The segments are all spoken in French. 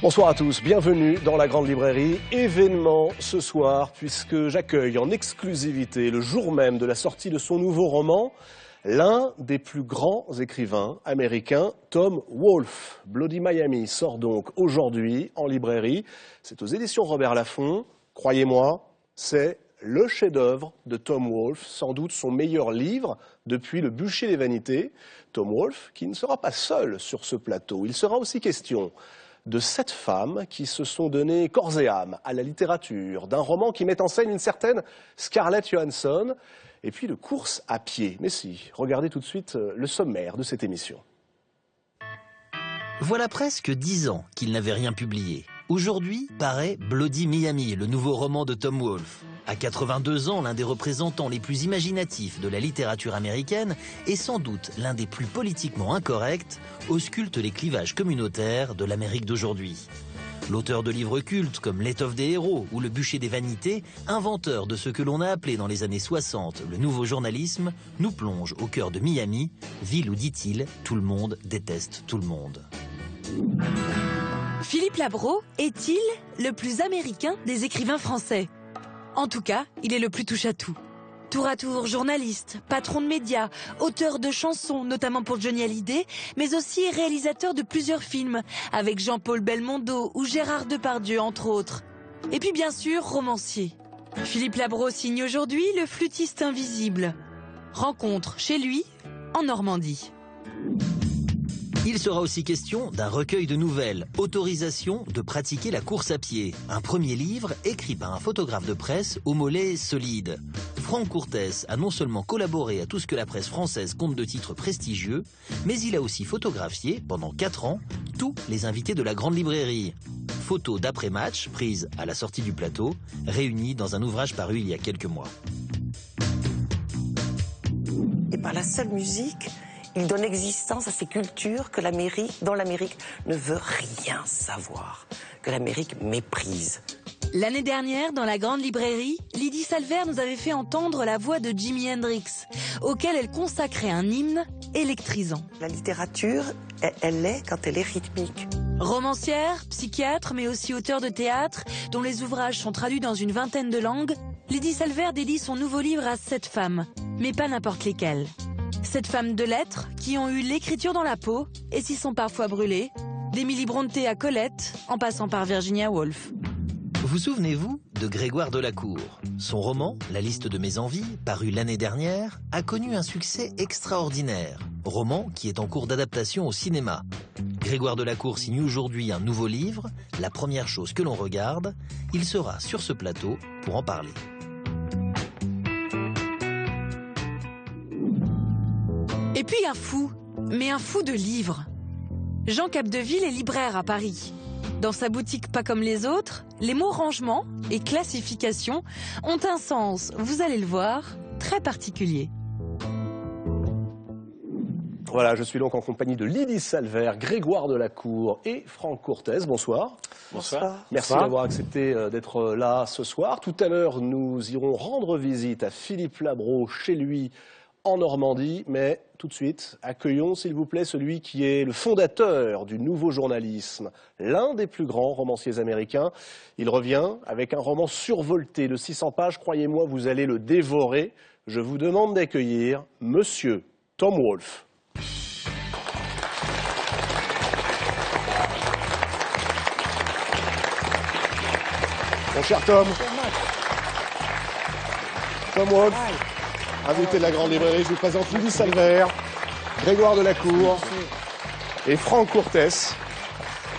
Bonsoir à tous, bienvenue dans la Grande Librairie. Événement ce soir puisque j'accueille en exclusivité le jour même de la sortie de son nouveau roman, l'un des plus grands écrivains américains, Tom Wolfe. Bloody Miami sort donc aujourd'hui en librairie. C'est aux éditions Robert Laffont. Croyez-moi, c'est le chef-d'œuvre de Tom Wolfe, sans doute son meilleur livre depuis Le Bûcher des Vanités. Tom Wolfe qui ne sera pas seul sur ce plateau. Il sera aussi question de 7 femmes qui se sont données corps et âme à la littérature, d'un roman qui met en scène une certaine Scarlett Johansson, et puis de course à pied. Mais si, regardez tout de suite le sommaire de cette émission. Voilà presque 10 ans qu'il n'avait rien publié. Aujourd'hui paraît Bloody Miami, le nouveau roman de Tom Wolfe. À 82 ans, l'un des représentants les plus imaginatifs de la littérature américaine et sans doute l'un des plus politiquement incorrects, ausculte les clivages communautaires de l'Amérique d'aujourd'hui. L'auteur de livres cultes comme L'étoffe des héros ou Le bûcher des vanités, inventeur de ce que l'on a appelé dans les années 60 le nouveau journalisme, nous plonge au cœur de Miami, ville où, dit-il, tout le monde déteste tout le monde. Philippe Labro est-il le plus américain des écrivains français? En tout cas, il est le plus touche-à-tout. Tour à tour journaliste, patron de médias, auteur de chansons, notamment pour Johnny Hallyday, mais aussi réalisateur de plusieurs films, avec Jean-Paul Belmondo ou Gérard Depardieu, entre autres. Et puis bien sûr, romancier. Philippe Labro signe aujourd'hui Le flûtiste invisible. Rencontre chez lui, en Normandie. Il sera aussi question d'un recueil de nouvelles, Autorisation de pratiquer la course à pied. Un premier livre écrit par un photographe de presse au mollet solide. Franck Courtès a non seulement collaboré à tout ce que la presse française compte de titres prestigieux, mais il a aussi photographié, pendant 4 ans, tous les invités de la Grande Librairie. Photos d'après-match prises à la sortie du plateau, réunies dans un ouvrage paru il y a quelques mois. Et par la seule musique, il donne existence à ces cultures que dont l'Amérique ne veut rien savoir, que l'Amérique méprise. L'année dernière, dans la Grande Librairie, Lydie Salver nous avait fait entendre la voix de Jimi Hendrix, auquel elle consacrait un hymne électrisant. La littérature, elle est quand elle est rythmique. Romancière, psychiatre, mais aussi auteure de théâtre, dont les ouvrages sont traduits dans une vingtaine de langues, Lydie Salver dédie son nouveau livre à 7 femmes, mais pas n'importe lesquelles. 7 femmes de lettres qui ont eu l'écriture dans la peau et s'y sont parfois brûlées, d'Emily Brontë à Colette, en passant par Virginia Woolf. Vous souvenez-vous de Grégoire Delacour? Son roman, La liste de mes envies, paru l'année dernière, a connu un succès extraordinaire. Roman qui est en cours d'adaptation au cinéma. Grégoire Delacour signe aujourd'hui un nouveau livre, La première chose que l'on regarde. Il sera sur ce plateau pour en parler. Et puis un fou, mais un fou de livres. Jean Capdeville est libraire à Paris. Dans sa boutique Pas comme les autres, les mots rangement et classification ont un sens, vous allez le voir, très particulier. Voilà, je suis donc en compagnie de Lydie Salver, Grégoire Delacour et Franck Courtès. Bonsoir. Bonsoir. Merci d'avoir accepté d'être là ce soir. Tout à l'heure, nous irons rendre visite à Philippe Labro chez lui en Normandie, mais tout de suite, accueillons s'il vous plaît celui qui est le fondateur du nouveau journalisme, l'un des plus grands romanciers américains. Il revient avec un roman survolté de 600 pages, croyez-moi, vous allez le dévorer. Je vous demande d'accueillir Monsieur Tom Wolfe. Mon cher Tom. Tom Wolfe. Invité de la Grande Librairie, je vous présente Lydie Salver, Grégoire Delacour et Franck Courtès.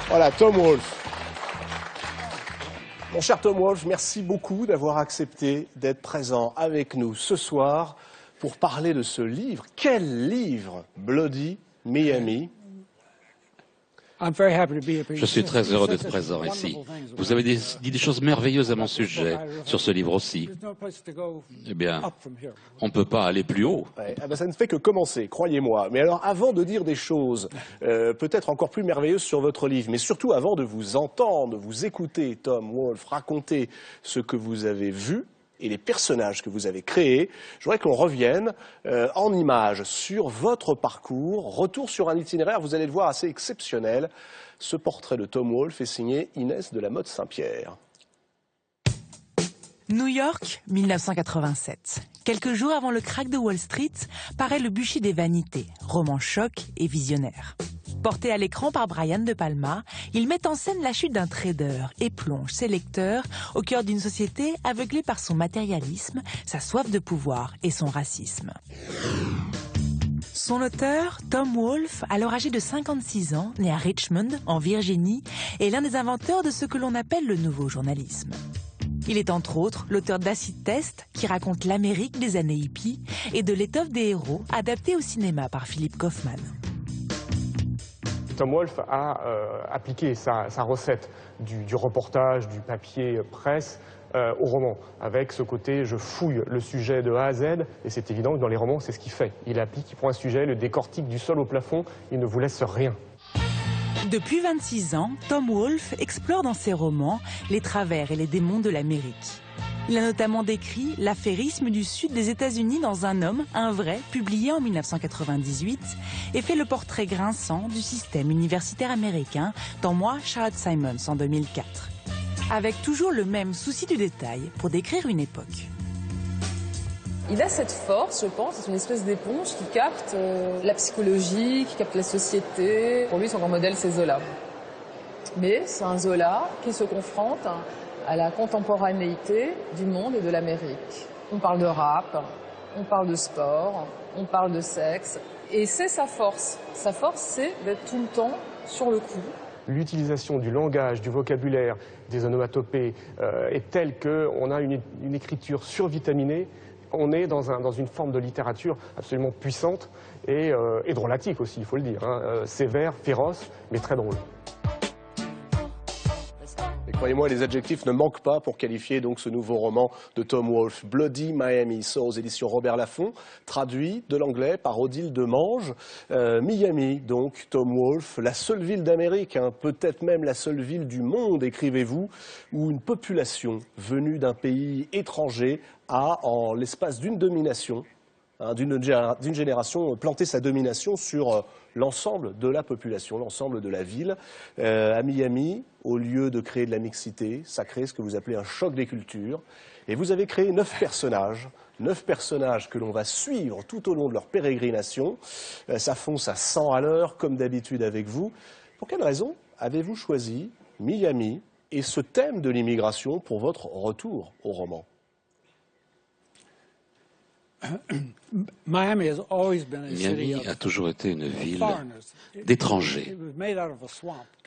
Voilà, Tom Wolfe. Mon cher Tom Wolfe, merci beaucoup d'avoir accepté d'être présent avec nous ce soir pour parler de ce livre. Quel livre, Bloody Miami. Je suis très heureux d'être présent ici. Vous avez dit des choses merveilleuses à mon sujet, sur ce livre aussi. Eh bien, on ne peut pas aller plus haut. Ouais, ça ne fait que commencer, croyez-moi. Mais alors, avant de dire des choses peut-être encore plus merveilleuses sur votre livre, mais surtout avant de vous entendre, de vous écouter, Tom Wolfe, raconter ce que vous avez vu, et les personnages que vous avez créés. Je voudrais qu'on revienne en images sur votre parcours. Retour sur un itinéraire, vous allez le voir, assez exceptionnel. Ce portrait de Tom Wolfe est signé Inès de la Motte Saint-Pierre. New York, 1987. Quelques jours avant le krach de Wall Street, paraît Le Bûcher des Vanités, roman choc et visionnaire. Porté à l'écran par Brian De Palma, il met en scène la chute d'un trader et plonge ses lecteurs au cœur d'une société aveuglée par son matérialisme, sa soif de pouvoir et son racisme. Son auteur, Tom Wolfe, alors âgé de 56 ans, né à Richmond, en Virginie, est l'un des inventeurs de ce que l'on appelle le nouveau journalisme. Il est entre autres l'auteur d'Acid Test, qui raconte l'Amérique des années hippies, et de L'étoffe des héros, adapté au cinéma par Philip Kaufman. Tom Wolfe a appliqué sa recette du reportage, du papier presse au roman, avec ce côté je fouille le sujet de A à Z, et c'est évident que dans les romans c'est ce qu'il fait. Il applique, il prend un sujet, le décortique du sol au plafond, il ne vous laisse rien. Depuis 26 ans, Tom Wolfe explore dans ses romans les travers et les démons de l'Amérique. Il a notamment décrit l'affairisme du sud des États-Unis dans Un homme, un vrai, publié en 1998, et fait le portrait grinçant du système universitaire américain dans Moi, Charlotte Simons en 2004. Avec toujours le même souci du détail pour décrire une époque. Il a cette force, je pense, c'est une espèce d'éponge qui capte la psychologie, qui capte la société. Pour lui, son grand modèle, c'est Zola. Mais c'est un Zola qui se confronte à la contemporanéité du monde et de l'Amérique. On parle de rap, on parle de sport, on parle de sexe. Et c'est sa force. Sa force, c'est d'être tout le temps sur le coup. L'utilisation du langage, du vocabulaire, des onomatopées est telle qu'on a une écriture survitaminée. On est dans une forme de littérature absolument puissante et drôlatique aussi, il faut le dire. Sévère, féroce, mais très drôle. Et croyez-moi, les adjectifs ne manquent pas pour qualifier donc ce nouveau roman de Tom Wolfe, Bloody Miami, sort aux éditions Robert Laffont, traduit de l'anglais par Odile Demange. Miami, donc, Tom Wolfe, la seule ville d'Amérique, peut-être même la seule ville du monde, écrivez-vous, où une population venue d'un pays étranger a, en l'espace d'une domination, d'une génération, planté sa domination sur l'ensemble de la population, l'ensemble de la ville. À Miami, au lieu de créer de la mixité, ça crée ce que vous appelez un choc des cultures. Et vous avez créé 9 personnages que l'on va suivre tout au long de leur pérégrination. Ça fonce à 100 à l'heure, comme d'habitude avec vous. Pour quelle raison avez-vous choisi Miami et ce thème de l'immigration pour votre retour au roman ? Miami a toujours été une ville d'étrangers.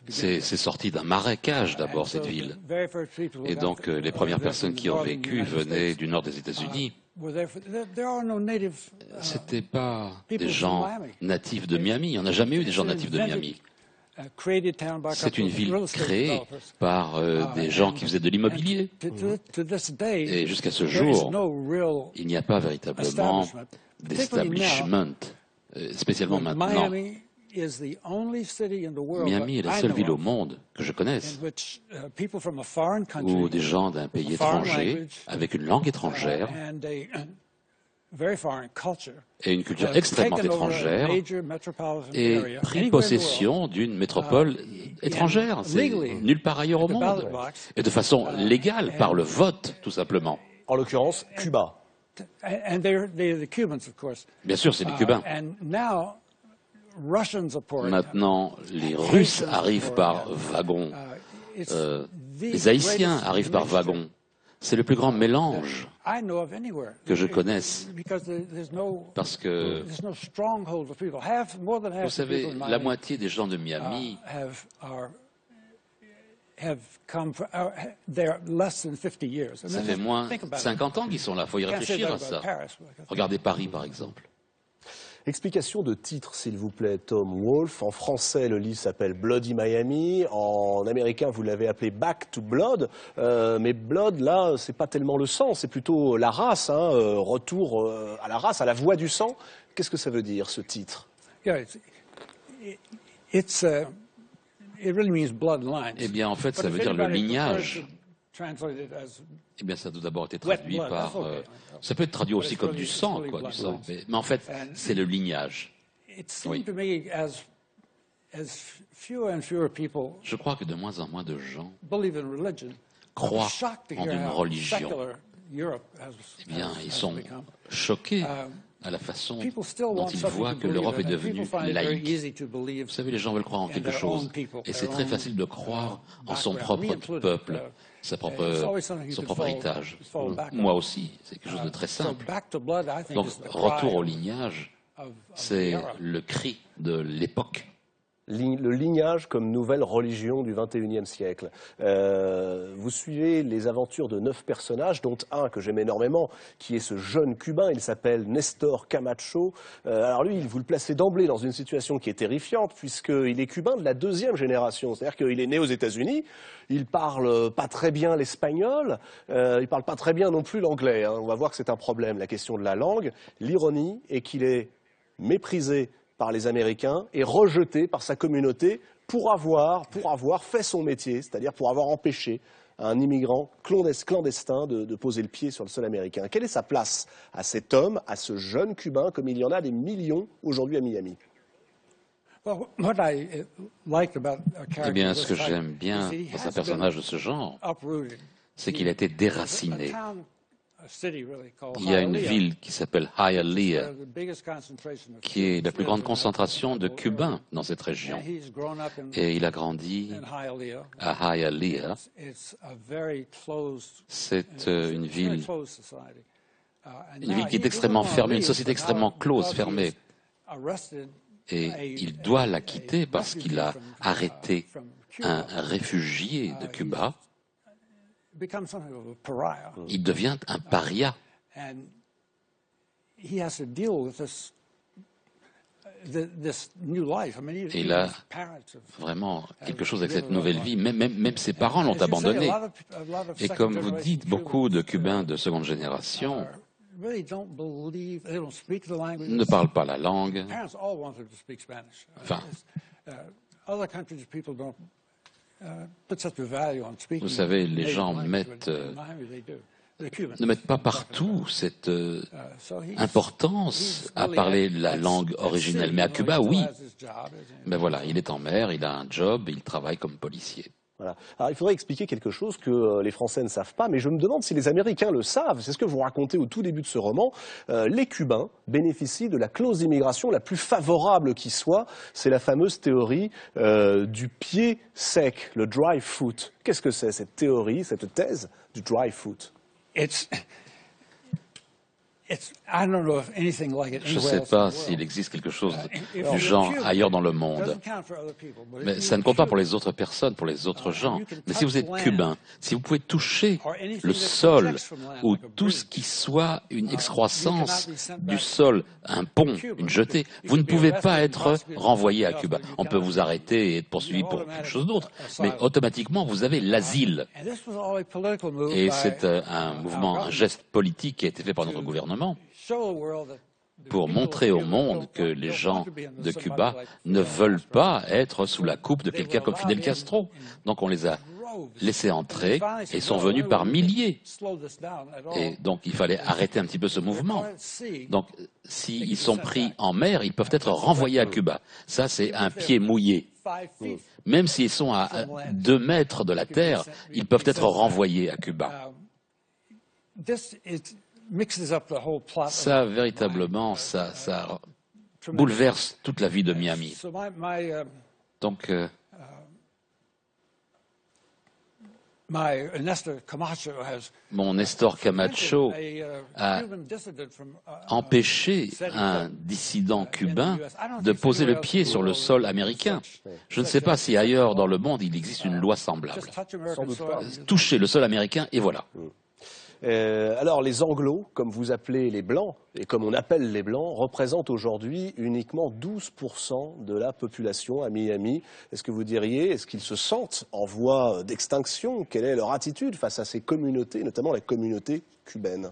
C'est sorti d'un marais-cage d'abord, cette ville. Et donc les premières personnes qui ont vécu venaient du nord des États-Unis. Ce n'étaient pas des gens natifs de Miami. Il n'y en a jamais eu des gens natifs de Miami. C'est une ville créée par des gens qui faisaient de l'immobilier. Et jusqu'à ce jour, il n'y a pas véritablement d'establishment, spécialement maintenant. Miami est la seule ville au monde que je connaisse où des gens d'un pays étranger, avec une langue étrangère, et une culture extrêmement étrangère, et pris possession d'une métropole étrangère. C'est nulle part ailleurs au monde. Et de façon légale, par le vote, tout simplement. En l'occurrence, Cuba. Bien sûr, c'est les Cubains. Maintenant, les Russes arrivent par wagon. Les Haïtiens arrivent par wagon. C'est le plus grand mélange que je connaisse, parce que, vous savez, la moitié des gens de Miami ça fait moins de 50 ans qu'ils sont là, il faut y réfléchir à ça. Regardez Paris, par exemple. Explication de titre, s'il vous plaît, Tom Wolfe. En français, le livre s'appelle Bloody Miami. En américain, vous l'avez appelé Back to Blood. Mais Blood, là, c'est pas tellement le sang, c'est plutôt la race. Retour à la race, à la voix du sang. Qu'est-ce que ça veut dire, ce titre? Eh bien, en fait, ça veut dire le lignage. Eh bien, ça a tout d'abord été traduit par... ça peut être traduit aussi comme du sang, quoi, du sang. Mais en fait, c'est le lignage. Oui. Je crois que de moins en moins de gens croient en une religion. Eh bien, ils sont choqués à la façon dont ils voient que l'Europe est devenue laïque. Vous savez, les gens veulent croire en quelque chose, et c'est très facile de croire en son propre peuple, son propre héritage. Moi aussi, c'est quelque chose de très simple. Donc, retour au lignage, c'est le cri de l'époque. Le lignage comme nouvelle religion du XXIe siècle. Vous suivez les aventures de 9 personnages, dont un que j'aime énormément, qui est ce jeune Cubain, il s'appelle Nestor Camacho. Alors lui, vous le placez d'emblée dans une situation qui est terrifiante, puisqu'il est cubain de la 2e génération. C'est-à-dire qu'il est né aux États-Unis, il parle pas très bien l'espagnol, il parle pas très bien non plus l'anglais. On va voir que c'est un problème, la question de la langue. L'ironie est qu'il est méprisé par les Américains et rejeté par sa communauté pour avoir fait son métier, c'est-à-dire pour avoir empêché un immigrant clandestin de poser le pied sur le sol américain. Quelle est sa place à cet homme, à ce jeune Cubain, comme il y en a des millions aujourd'hui à Miami? Eh bien, ce que j'aime bien dans un personnage de ce genre, c'est qu'il a été déraciné. Il y a une ville qui s'appelle Hialeah, qui est la plus grande concentration de Cubains dans cette région. Et il a grandi à Hialeah. C'est une ville qui est extrêmement fermée, une société extrêmement close, fermée. Et il doit la quitter parce qu'il a arrêté un réfugié de Cuba. Il devient un paria. Et il a vraiment quelque chose avec cette nouvelle vie. Même ses parents l'ont abandonné. Et comme vous dites, beaucoup de Cubains de seconde génération ne parlent pas la langue. Enfin, vous savez, les gens ne mettent pas partout cette importance à parler la langue originelle. Mais à Cuba, oui. Ben voilà, il est en mer, il a un job, il travaille comme policier. Voilà. Alors, il faudrait expliquer quelque chose que les Français ne savent pas, mais je me demande si les Américains le savent. C'est ce que vous racontez au tout début de ce roman. Les Cubains bénéficient de la clause d'immigration la plus favorable qui soit. C'est la fameuse théorie du pied sec, le dry foot. Qu'est-ce que c'est cette théorie, cette thèse du dry foot? Je ne sais pas s'il existe quelque chose du genre ailleurs dans le monde. Mais ça ne compte pas pour les autres personnes, pour les autres gens. Mais si vous êtes cubain, si vous pouvez toucher le sol ou tout ce qui soit une excroissance du sol, un pont, une jetée, vous ne pouvez pas être renvoyé à Cuba. On peut vous arrêter et être poursuivi pour quelque chose d'autre, mais automatiquement vous avez l'asile. Et c'est un mouvement, un geste politique qui a été fait par notre gouvernement pour montrer au monde que les gens de Cuba ne veulent pas être sous la coupe de quelqu'un comme Fidel Castro. Donc on les a laissés entrer et sont venus par milliers. Et donc il fallait arrêter un petit peu ce mouvement. Donc s'ils sont pris en mer, ils peuvent être renvoyés à Cuba. Ça, c'est un pied mouillé. Même s'ils sont à 2 mètres de la terre, ils peuvent être renvoyés à Cuba. Ça, véritablement, ça bouleverse toute la vie de Miami. Donc, mon Nestor Camacho a empêché un dissident cubain de poser le pied sur le sol américain. Je ne sais pas si ailleurs dans le monde il existe une loi semblable. Toucher le sol américain et voilà. Alors les Anglos, comme vous appelez les Blancs, et comme on appelle les Blancs, représentent aujourd'hui uniquement 12% de la population à Miami. Est-ce que vous diriez, est-ce qu'ils se sentent en voie d'extinction? Quelle est leur attitude face à ces communautés, notamment la communauté cubaine?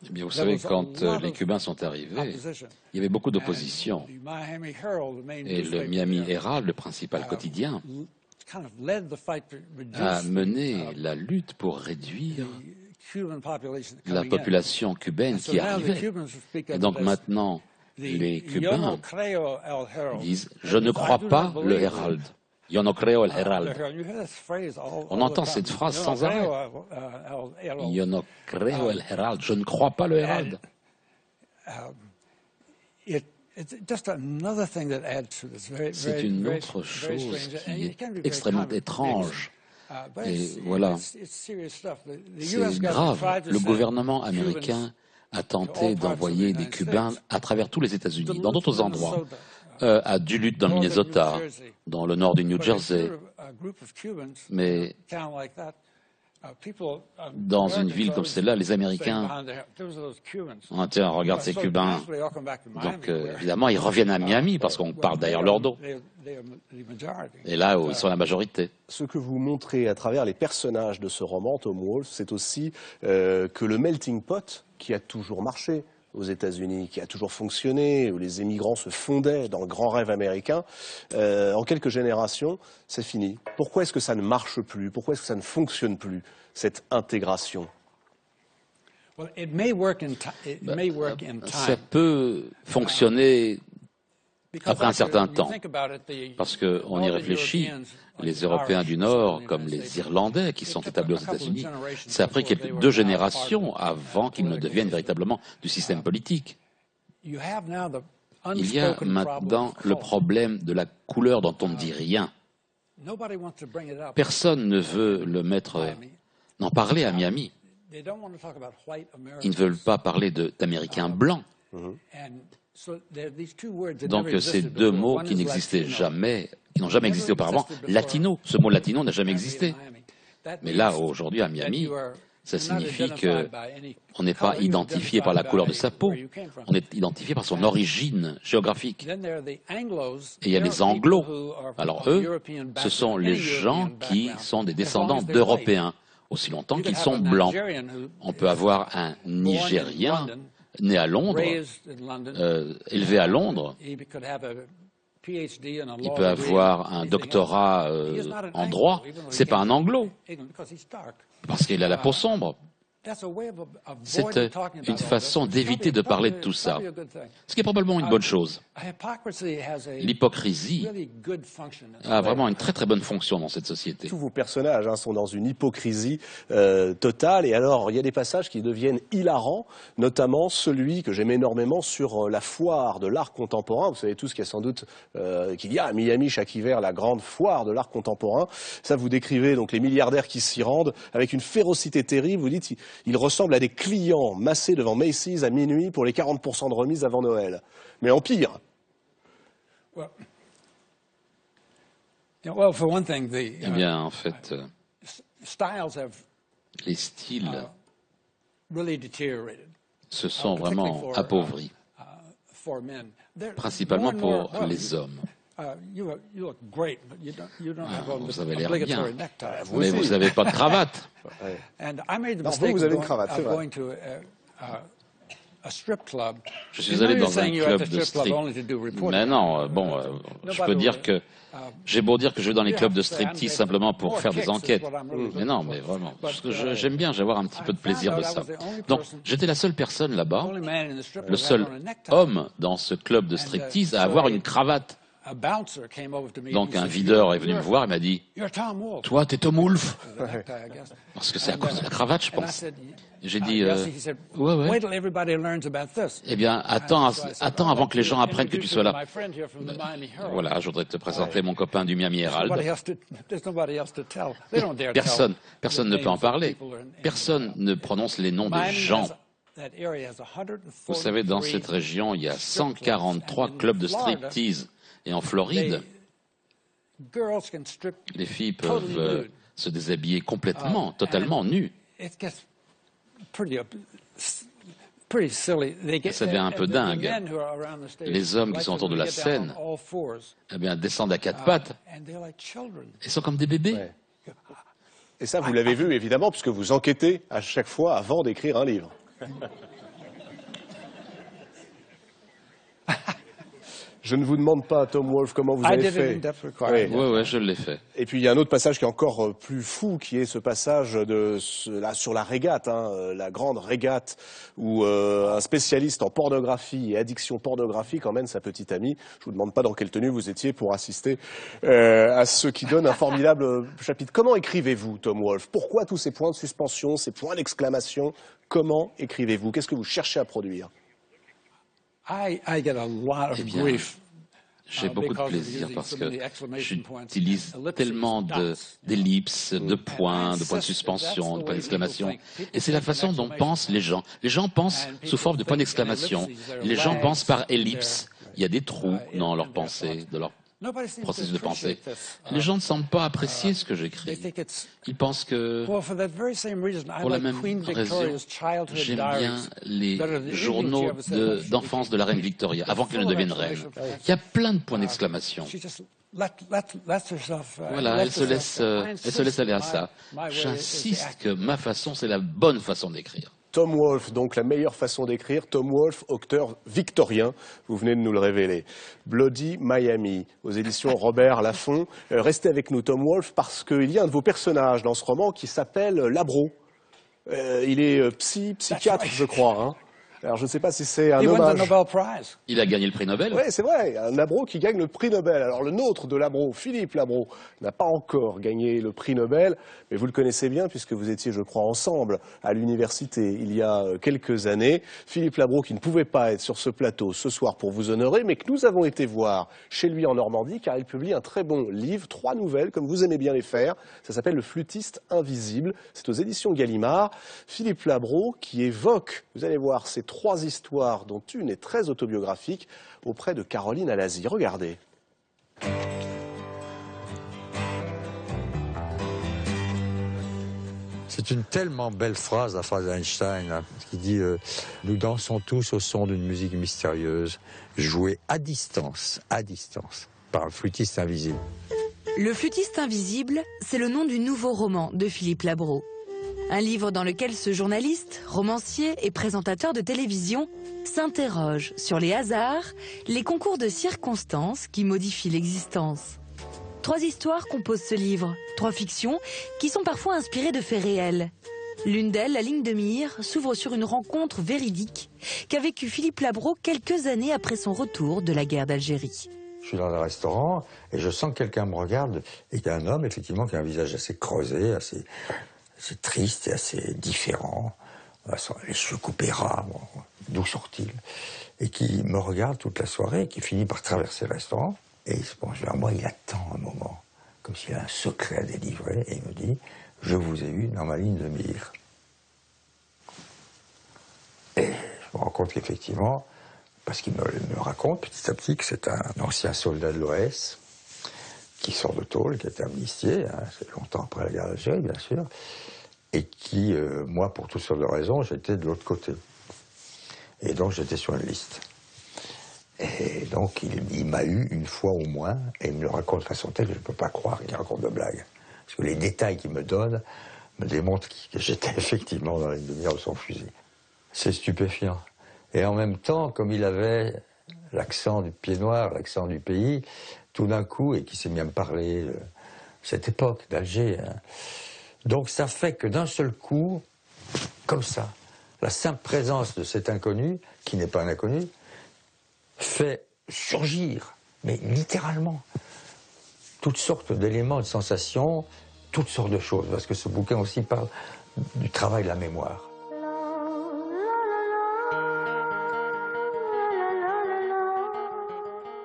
Eh bien, vous savez, quand les Cubains sont arrivés, il y avait beaucoup d'opposition. Et le Miami Herald, le principal quotidien, a mené la lutte pour réduire la population cubaine qui arrivait. Et donc maintenant, les Cubains disent « Je ne crois pas le Herald ». Yo no creo el Herald. On entend cette phrase sans arrêt. Yo no creo el Herald. Je ne crois pas le Herald. C'est une autre chose qui est extrêmement étrange. Et voilà, c'est grave. Le gouvernement américain a tenté d'envoyer des Cubains à travers tous les États-Unis, dans d'autres endroits, à Duluth dans le Minnesota, dans le nord du New Jersey. Mais dans une ville comme celle-là, les Américains, oh, tiens, regarde ces Cubains. Donc évidemment, ils reviennent à Miami parce qu'on parle derrière leur dos. Et là où ils sont la majorité. Ce que vous montrez à travers les personnages de ce roman, Tom Wolfe, c'est aussi que le melting pot, qui a toujours marché aux États-Unis, qui a toujours fonctionné, où les émigrants se fondaient dans le grand rêve américain, en quelques générations, c'est fini. Pourquoi est-ce que ça ne marche plus? Pourquoi est-ce que ça ne fonctionne plus, cette intégration? Ça peut fonctionner après un certain temps, parce qu'on y réfléchit, les Européens du Nord, comme les Irlandais qui sont établis aux États-Unis, c'est après qu'il y ait 2 générations avant qu'ils ne deviennent véritablement du système politique. Il y a maintenant le problème de la couleur dont on ne dit rien. Personne ne veut n'en parler à Miami. Ils ne veulent pas parler d'Américains blancs. Donc ces 2 mots qui n'existaient jamais, qui n'ont jamais existé auparavant, latino, ce mot latino n'a jamais existé. Mais là, aujourd'hui, à Miami, ça signifie qu'on n'est pas identifié par la couleur de sa peau, on est identifié par son origine géographique. Et il y a les Anglos. Alors eux, ce sont les gens qui sont des descendants d'Européens, aussi longtemps qu'ils sont blancs. On peut avoir un Nigérien né à Londres, élevé à Londres, il peut avoir un doctorat en droit, c'est pas un anglo, parce qu'il a la peau sombre. C'est une façon d'éviter de parler de tout ça, ce qui est probablement une bonne chose. L'hypocrisie a vraiment une très très bonne fonction dans cette société. Tous vos personnages sont dans une hypocrisie totale, et alors il y a des passages qui deviennent hilarants, notamment celui que j'aime énormément sur la foire de l'art contemporain. Vous savez tous qu'il y a sans doute qu'il y a à Miami chaque hiver la grande foire de l'art contemporain. Ça, vous décrivez donc les milliardaires qui s'y rendent avec une férocité terrible. Vous dites ils ressemblent à des clients massés devant Macy's à minuit pour les 40% de remise avant Noël. Mais en pire. Eh bien, en fait, les styles se sont vraiment appauvris, principalement pour les hommes. Vous avez l'air bien, mais vous n'avez pas de cravate. Vous avez une cravate, c'est vrai. Je suis allé dans un club de strip. Mais non, bon, je peux dire que j'ai beau dire que je vais dans les clubs de striptease simplement pour faire des enquêtes. Mais non, mais vraiment, j'aime bien, j'avoir un petit peu de plaisir de ça. Donc, j'étais la seule personne là-bas, le seul homme dans ce club de striptease à avoir une cravate. Donc un videur est venu me voir et m'a dit « Toi, t'es Tom Wolfe ?» Parce que c'est à cause de la cravate, je pense. J'ai dit « Ouais. Eh bien, attends avant que les gens apprennent que tu sois là. » Voilà, je voudrais te présenter mon copain du Miami Herald. Personne ne peut en parler. Personne ne prononce les noms des gens. Vous savez, dans cette région, il y a 143 clubs de striptease. Et en Floride, les filles peuvent se déshabiller complètement, totalement nues. Ça devient un peu dingue. Les hommes qui sont autour de la scène eh bien, descendent à 4 pattes. Ils sont comme des bébés. Ouais. Et ça, vous l'avez vu, évidemment, puisque vous enquêtez à chaque fois avant d'écrire un livre. Je ne vous demande pas, Tom Wolfe, comment vous avez fait. Oui, je l'ai fait. Et puis il y a un autre passage qui est encore plus fou, qui est ce passage sur la régate, la grande régate, où un spécialiste en pornographie et addiction pornographique emmène sa petite amie. Je vous demande pas dans quelle tenue vous étiez pour assister à ce qui donne un formidable chapitre. Comment écrivez-vous, Tom Wolfe? Pourquoi tous ces points de suspension, ces points d'exclamation? Comment écrivez-vous? Qu'est-ce que vous cherchez à produire? Eh bien, j'ai beaucoup de plaisir parce que j'utilise tellement d'ellipses, de points de suspension, de points d'exclamation. Et c'est la façon dont pensent les gens. Les gens pensent sous forme de points d'exclamation. Les gens pensent par ellipses. Il y a des trous dans leur pensée, de leur processus de pensée. Les gens ne semblent pas apprécier ce que j'écris. Ils pensent que, pour la même raison, j'aime bien les journaux d'enfance de la reine Victoria, avant qu'elle ne devienne reine. Il y a plein de points d'exclamation. Voilà, elle se laisse aller à ça. J'insiste que ma façon, c'est la bonne façon d'écrire. Tom Wolfe, donc la meilleure façon d'écrire. Tom Wolfe, auteur victorien, vous venez de nous le révéler. Bloody Miami, aux éditions Robert Laffont. Restez avec nous, Tom Wolfe, parce qu'il y a un de vos personnages dans ce roman qui s'appelle Labro. Il est psychiatre, je crois. Hein. Alors je ne sais pas si c'est un hommage. Il a gagné le prix Nobel. Oui, c'est vrai, un Labro qui gagne le prix Nobel. Alors le nôtre de Labro, Philippe Labro, n'a pas encore gagné le prix Nobel, mais vous le connaissez bien puisque vous étiez, je crois, ensemble à l'université il y a quelques années. Philippe Labro qui ne pouvait pas être sur ce plateau ce soir pour vous honorer, mais que nous avons été voir chez lui en Normandie car il publie un très bon livre, 3 nouvelles, comme vous aimez bien les faire. Ça s'appelle Le flûtiste invisible. C'est aux éditions Gallimard. Philippe Labro qui évoque, vous allez voir, ces 3 histoires, dont une est très autobiographique, auprès de Caroline Alazi. Regardez. C'est une tellement belle phrase, la phrase d'Einstein, hein, qui dit « Nous dansons tous au son d'une musique mystérieuse, jouée à distance, par le flûtiste invisible. » Le flûtiste invisible, c'est le nom du nouveau roman de Philippe Labro. Un livre dans lequel ce journaliste, romancier et présentateur de télévision s'interroge sur les hasards, les concours de circonstances qui modifient l'existence. 3 histoires composent ce livre, 3 fictions qui sont parfois inspirées de faits réels. L'une d'elles, La ligne de mire, s'ouvre sur une rencontre véridique qu'a vécue Philippe Labro quelques années après son retour de la guerre d'Algérie. Je suis dans un restaurant et je sens que quelqu'un me regarde et qu'il y a un homme, effectivement, qui a un visage assez creusé, assez triste et assez différent, les cheveux coupés ras, bon, d'où sort-il, et qui me regarde toute la soirée, et qui finit par traverser le restaurant, et il se penche vers moi, il attend un moment, comme s'il a un secret à délivrer, et il me dit « Je vous ai eu dans ma ligne de mire ». Et je me rends compte qu'effectivement, parce qu'il me raconte petit à petit que c'est un ancien soldat de l'OS, qui sort de tôle, qui a été amnistié, hein, c'est longtemps après la guerre d'Algérie, bien sûr, et qui, moi, pour toutes sortes de raisons, j'étais de l'autre côté. Et donc, j'étais sur une liste. Et donc, il m'a eu une fois au moins, et il me le raconte de façon telle que je ne peux pas croire qu'il raconte de blagues. Parce que les détails qu'il me donne me démontrent que j'étais effectivement dans la ligne de mire de son fusil. C'est stupéfiant. Et en même temps, comme il avait l'accent du pied noir, l'accent du pays, tout d'un coup, et qui s'est mis à me parler de cette époque d'Alger. Hein. Donc ça fait que d'un seul coup, comme ça, la simple présence de cet inconnu, qui n'est pas un inconnu, fait surgir, mais littéralement, toutes sortes d'éléments, de sensations, toutes sortes de choses. Parce que ce bouquin aussi parle du travail de la mémoire.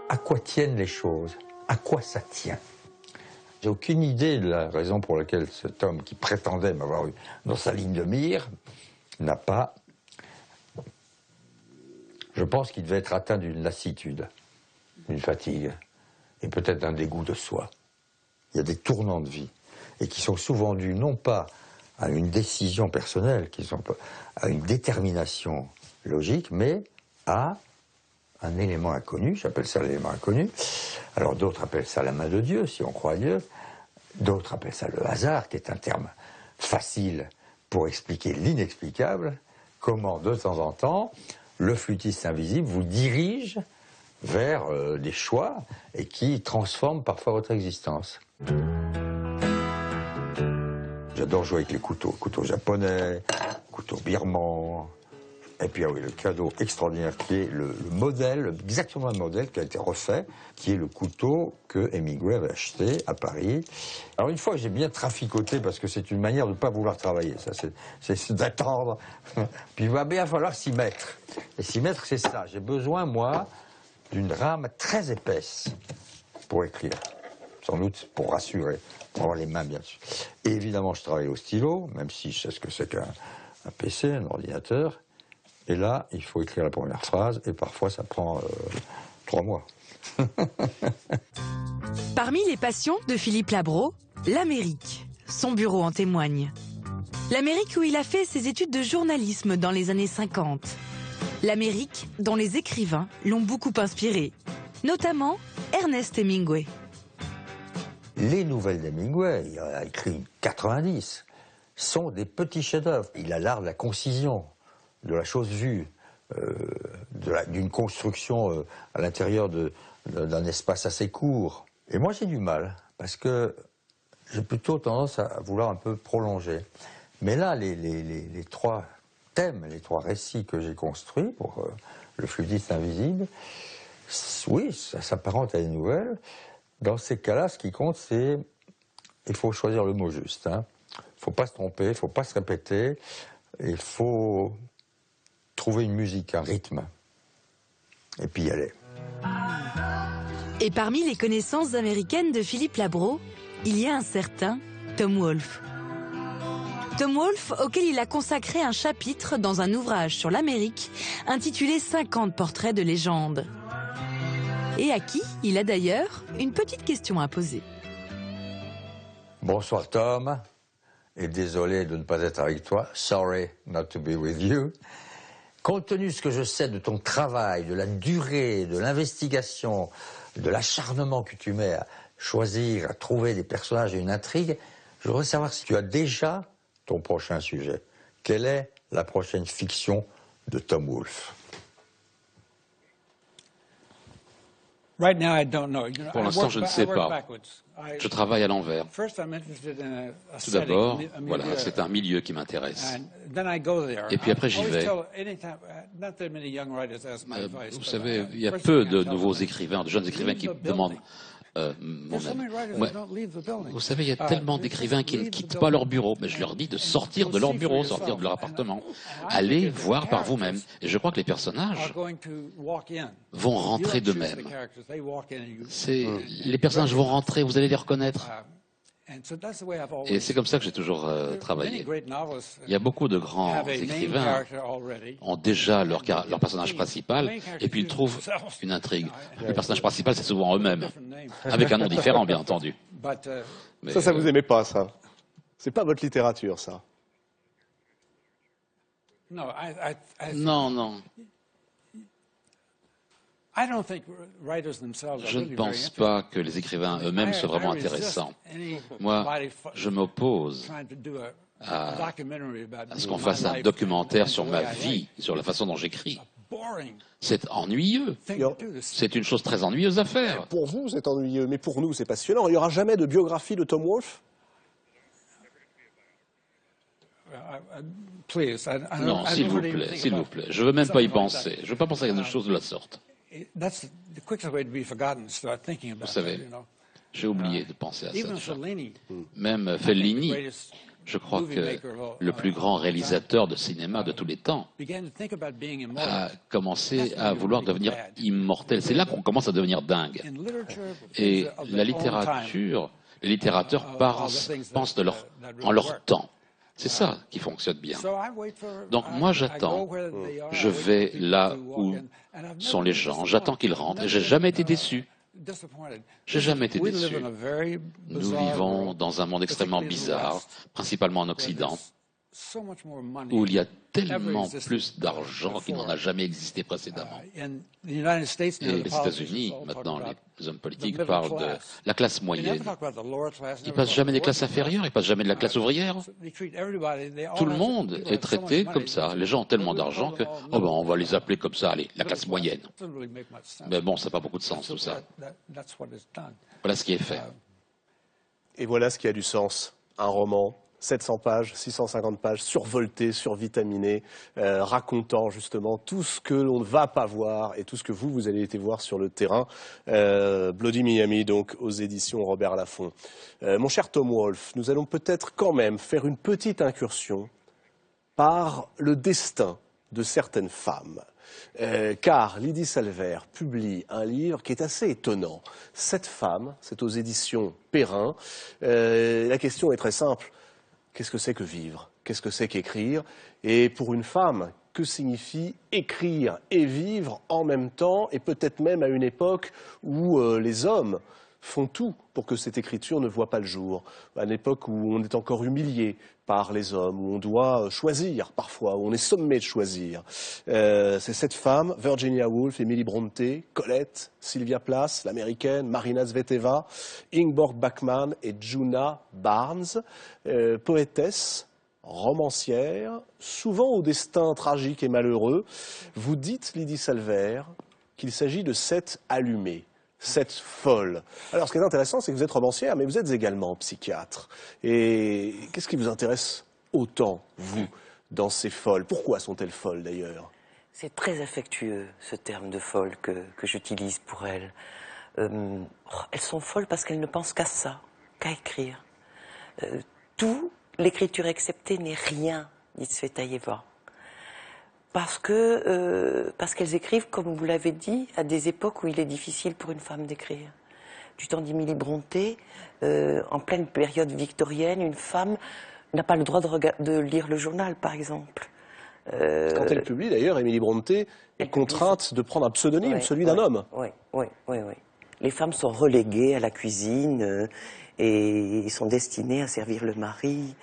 À quoi tiennent les choses? À quoi ça tient? J'ai aucune idée de la raison pour laquelle cet homme qui prétendait m'avoir eu dans sa ligne de mire n'a pas... Je pense qu'il devait être atteint d'une lassitude, d'une fatigue, et peut-être d'un dégoût de soi. Il y a des tournants de vie, et qui sont souvent dus non pas à une décision personnelle, qui sont à une détermination logique, mais à un élément inconnu, j'appelle ça l'élément inconnu. Alors d'autres appellent ça la main de Dieu, si on croit à Dieu. D'autres appellent ça le hasard, qui est un terme facile pour expliquer l'inexplicable. Comment, de temps en temps, le flûtiste invisible vous dirige vers des choix et qui transforment parfois votre existence. J'adore jouer avec les couteaux japonais, couteaux birmans. Et puis ah oui, le cadeau extraordinaire qui est le modèle, exactement le modèle qui a été refait, qui est le couteau que Hemingway avait acheté à Paris. Alors une fois, j'ai bien traficoté parce que c'est une manière de ne pas vouloir travailler, ça c'est d'attendre. Puis il va bien falloir s'y mettre. Et s'y mettre, c'est ça. J'ai besoin, moi, d'une rame très épaisse pour écrire. Sans doute pour rassurer, pour avoir les mains bien dessus. Et évidemment, je travaille au stylo, même si je sais ce que c'est qu'un PC, un ordinateur. Et là, il faut écrire la première phrase, et parfois ça prend 3 mois. Parmi les passions de Philippe Labro, l'Amérique. Son bureau en témoigne. L'Amérique où il a fait ses études de journalisme dans les années 50. L'Amérique dont les écrivains l'ont beaucoup inspiré, notamment Ernest Hemingway. Les nouvelles d'Hemingway, il a écrit 90, sont des petits chefs-d'œuvre. Il a l'art de la concision, de la chose vue, d'une construction à l'intérieur d'un espace assez court. Et moi j'ai du mal, parce que j'ai plutôt tendance à vouloir un peu prolonger. Mais là, les 3 thèmes, les 3 récits que j'ai construits pour le flûtiste invisible, oui, ça s'apparente à une nouvelle. Dans ces cas-là, ce qui compte, c'est il faut choisir le mot juste. Il ne faut pas se tromper, il ne faut pas se répéter, il faut trouver une musique, un rythme, et puis y aller. Et parmi les connaissances américaines de Philippe Labro, il y a un certain Tom Wolfe. Tom Wolfe, auquel il a consacré un chapitre dans un ouvrage sur l'Amérique, intitulé 50 portraits de légende. Et à qui il a d'ailleurs une petite question à poser. Bonsoir Tom, et désolé de ne pas être avec toi. Sorry not to be with you. Compte tenu de ce que je sais de ton travail, de la durée, de l'investigation, de l'acharnement que tu mets à choisir, à trouver des personnages et une intrigue, je voudrais savoir si tu as déjà ton prochain sujet. Quelle est la prochaine fiction de Tom Wolfe? Pour l'instant, je ne sais pas. Je travaille à l'envers. Tout d'abord, voilà, c'est un milieu qui m'intéresse. Et puis après, j'y vais. Vous savez, il y a peu de nouveaux écrivains, de jeunes écrivains qui demandent mon aide. Vous savez, il y a tellement d'écrivains qui ne quittent pas leur bureau. Mais je leur dis de sortir de leur bureau, sortir de leur appartement. Allez voir par vous-même. Et je crois que les personnages vont rentrer d'eux-mêmes. Les personnages vont rentrer, vous allez les reconnaître. Et c'est comme ça que j'ai toujours travaillé. Il y a beaucoup de grands écrivains ont déjà leur personnage principal et puis ils trouvent une intrigue. Le personnage principal, c'est souvent eux-mêmes, avec un nom différent, bien entendu. Mais ça vous aimez pas, ça? C'est pas votre littérature, ça? Non, non. Je ne pense pas que les écrivains eux-mêmes soient vraiment intéressants. Moi, je m'oppose à ce qu'on fasse un documentaire sur ma vie, sur la façon dont j'écris. C'est ennuyeux. C'est une chose très ennuyeuse à faire. Pour vous, c'est ennuyeux, mais pour nous, c'est passionnant. Il n'y aura jamais de biographie de Tom Wolfe? Non, s'il vous plaît, s'il vous plaît. Je ne veux même pas y penser. Je ne veux pas penser à quelque chose de la sorte. Vous savez, j'ai oublié de penser à ça. Même Fellini, je crois que le plus grand réalisateur de cinéma de tous les temps, a commencé à vouloir devenir immortel. C'est là qu'on commence à devenir dingue. Et la littérature, les littérateurs pensent en leur temps. C'est ça qui fonctionne bien. Donc moi j'attends, je vais là où sont les gens, j'attends qu'ils rentrent et j'ai jamais été déçu. J'ai jamais été déçu. Nous vivons dans un monde extrêmement bizarre, principalement en Occident. où il y a tellement plus d'argent qu'il n'en a jamais existé précédemment. Et les États-Unis, maintenant, les hommes politiques parlent de la classe moyenne. Ils passent jamais des classes inférieures, ils passent jamais de la classe ouvrière. Tout le monde est traité comme ça. Les gens ont tellement d'argent que, oh ben, on va les appeler comme ça, allez, la classe moyenne. Mais bon, ça n'a pas beaucoup de sens, tout ça. Voilà ce qui est fait. Et voilà ce qui a du sens. Un roman, 700 pages, 650 pages, survolté, survitaminé, racontant justement tout ce que l'on ne va pas voir et tout ce que vous allez été voir sur le terrain. Bloody Miami, donc, aux éditions Robert Laffont. Mon cher Tom Wolfe, nous allons peut-être quand même faire une petite incursion par le destin de certaines femmes. Car Lydie Salver publie un livre qui est assez étonnant. Cette femme, c'est aux éditions Perrin. La question est très simple. Qu'est-ce que c'est que vivre? Qu'est-ce que c'est qu'écrire? Et pour une femme, que signifie écrire et vivre en même temps, et peut-être même à une époque où les hommes font tout pour que cette écriture ne voit pas le jour, à une époque où on est encore humilié par les hommes, où on doit choisir parfois, où on est sommé de choisir. C'est cette femme, Virginia Woolf, Emily Brontë, Colette, Sylvia Plath, l'américaine, Marina Tsveteva, Ingeborg Bachmann et Djuna Barnes, poétesse, romancière, souvent au destin tragique et malheureux. Vous dites, Lydie Salver, qu'il s'agit de cette allumée. Cette folle. Alors, ce qui est intéressant, c'est que vous êtes romancière, mais vous êtes également psychiatre. Et qu'est-ce qui vous intéresse autant, vous, dans ces folles? Pourquoi sont-elles folles, d'ailleurs? C'est très affectueux, ce terme de folle que j'utilise pour elles. Elles sont folles parce qu'elles ne pensent qu'à ça, qu'à écrire. Tout, l'écriture exceptée, n'est rien, dit Tsvetaeva. Parce qu'elles écrivent, comme vous l'avez dit, à des époques où il est difficile pour une femme d'écrire. Du temps d'Emily Brontë, en pleine période victorienne, une femme n'a pas le droit de lire le journal, par exemple. Quand elle publie, d'ailleurs, Emily Brontë est contrainte de prendre un pseudonyme, celui d'un homme. Oui. Les femmes sont reléguées à la cuisine et sont destinées à servir le mari.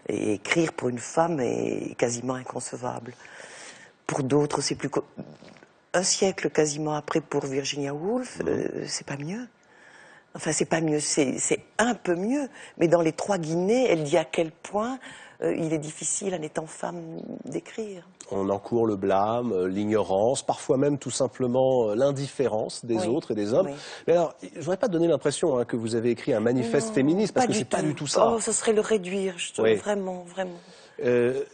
Et écrire pour une femme est quasiment inconcevable. Pour d'autres, c'est plus... Un siècle quasiment après pour Virginia Woolf, c'est pas mieux. Enfin, c'est pas mieux, c'est un peu mieux. Mais dans les Trois Guinées, elle dit à quel point il est difficile, en étant femme, d'écrire. On encourt le blâme, l'ignorance, parfois même tout simplement l'indifférence des autres et des hommes. Mais alors, je ne voudrais pas donner l'impression que vous avez écrit un manifeste féministe, parce que c'est pas du tout ça. Oh, ce serait le réduire, vraiment.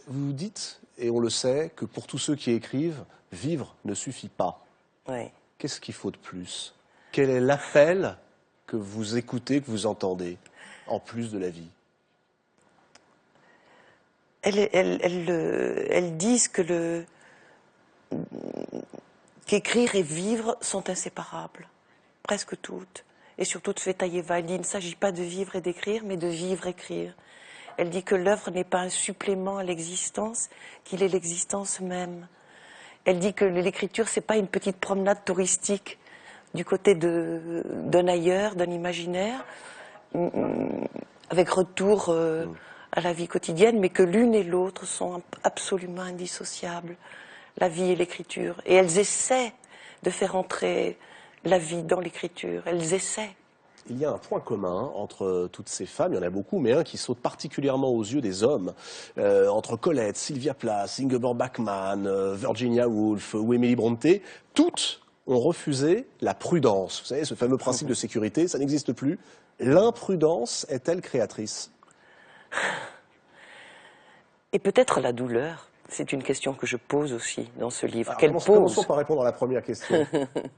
Vous dites, et on le sait, que pour tous ceux qui écrivent, vivre ne suffit pas. Qu'est-ce qu'il faut de plus? Quel est l'appel que vous écoutez, que vous entendez, en plus de la vie? Elles disent qu'écrire et vivre sont inséparables, presque toutes. Et surtout Tsvetaeva, elle dit, il ne s'agit pas de vivre et d'écrire, mais de vivre-écrire. Elle dit que l'œuvre n'est pas un supplément à l'existence, qu'il est l'existence même. Elle dit que l'écriture, c'est pas une petite promenade touristique du côté d'un ailleurs, d'un imaginaire, avec retour à la vie quotidienne, mais que l'une et l'autre sont absolument indissociables, la vie et l'écriture. Et elles essaient de faire entrer la vie dans l'écriture, elles essaient. Il y a un point commun entre toutes ces femmes, il y en a beaucoup, mais un qui saute particulièrement aux yeux des hommes, entre Colette, Sylvia Plath, Ingeborg Bachmann, Virginia Woolf ou Emily Brontë, toutes ont refusé la prudence. Vous savez, ce fameux principe de sécurité, ça n'existe plus. L'imprudence est-elle créatrice? Et peut-être la douleur. C'est une question que je pose aussi dans ce livre. Commençons par répondre à la première question.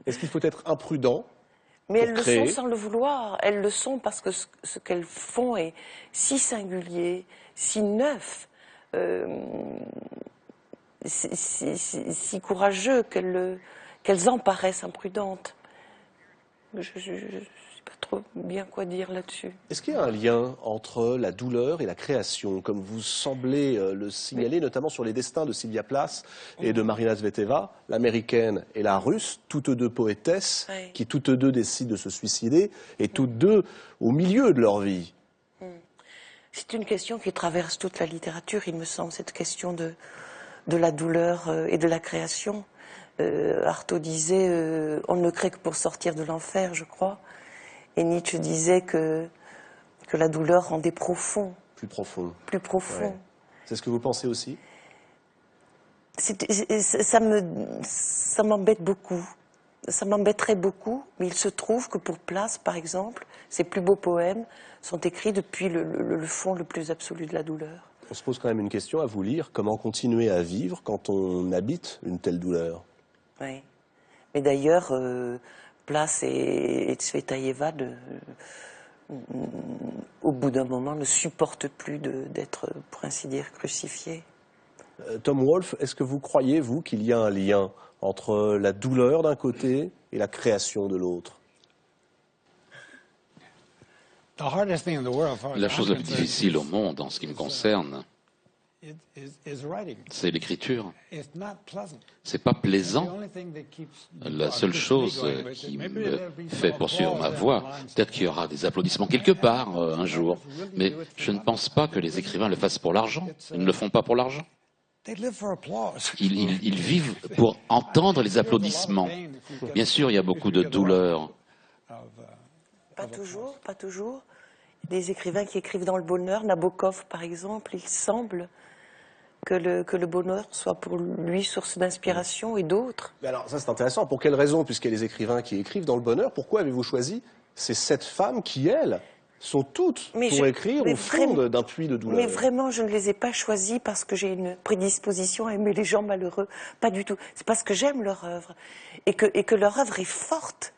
Est-ce qu'il faut être imprudent? Mais elles le sont sans le vouloir. Elles le sont parce que ce qu'elles font est si singulier, si neuf, si courageux qu'elles en paraissent imprudentes. Je ne sais pas trop bien quoi dire là-dessus. Est-ce qu'il y a un lien entre la douleur et la création, comme vous semblez le signaler, notamment sur les destins de Sylvia Plath et de Marina Tsveteva, l'américaine et la russe, toutes deux poétesses, qui toutes deux décident de se suicider, et toutes deux au milieu de leur vie? C'est une question qui traverse toute la littérature, il me semble, cette question de la douleur et de la création. Artaud disait on ne crée que pour sortir de l'enfer, je crois. Et Nietzsche disait que la douleur rendait profond. Plus profond. Plus profond. Ouais. C'est ce que vous pensez aussi? Ça m'embête beaucoup. Ça m'embêterait beaucoup, mais il se trouve que pour Place, par exemple, ses plus beaux poèmes sont écrits depuis le fond le plus absolu de la douleur. On se pose quand même une question à vous lire. Comment continuer à vivre quand on habite une telle douleur? Oui. Mais d'ailleurs, Place et Tsvetaeva, au bout d'un moment, ne supportent plus d'être, pour ainsi dire, crucifiés. Tom Wolfe, est-ce que vous croyez, vous, qu'il y a un lien entre la douleur d'un côté et la création de l'autre? La chose la plus difficile au monde, en ce qui me concerne, c'est l'écriture. C'est pas plaisant. La seule chose qui me fait poursuivre ma voie, peut-être qu'il y aura des applaudissements quelque part un jour, mais je ne pense pas que les écrivains le fassent pour l'argent. Ils ne le font pas pour l'argent. Ils vivent pour entendre les applaudissements. Bien sûr, il y a beaucoup de douleur. Pas toujours, pas toujours. Des écrivains qui écrivent dans le bonheur, Nabokov par exemple, il semble que le bonheur soit pour lui source d'inspiration, et d'autres. Mais alors ça c'est intéressant, pour quelle raison? Puisqu'il y a des écrivains qui écrivent dans le bonheur, pourquoi avez-vous choisi ces 7 femmes qui, elles, sont toutes pour écrire au fond d'un puits de douleur? Mais vraiment, je ne les ai pas choisies parce que j'ai une prédisposition à aimer les gens malheureux. Pas du tout. C'est parce que j'aime leur œuvre. Et que leur œuvre est forte.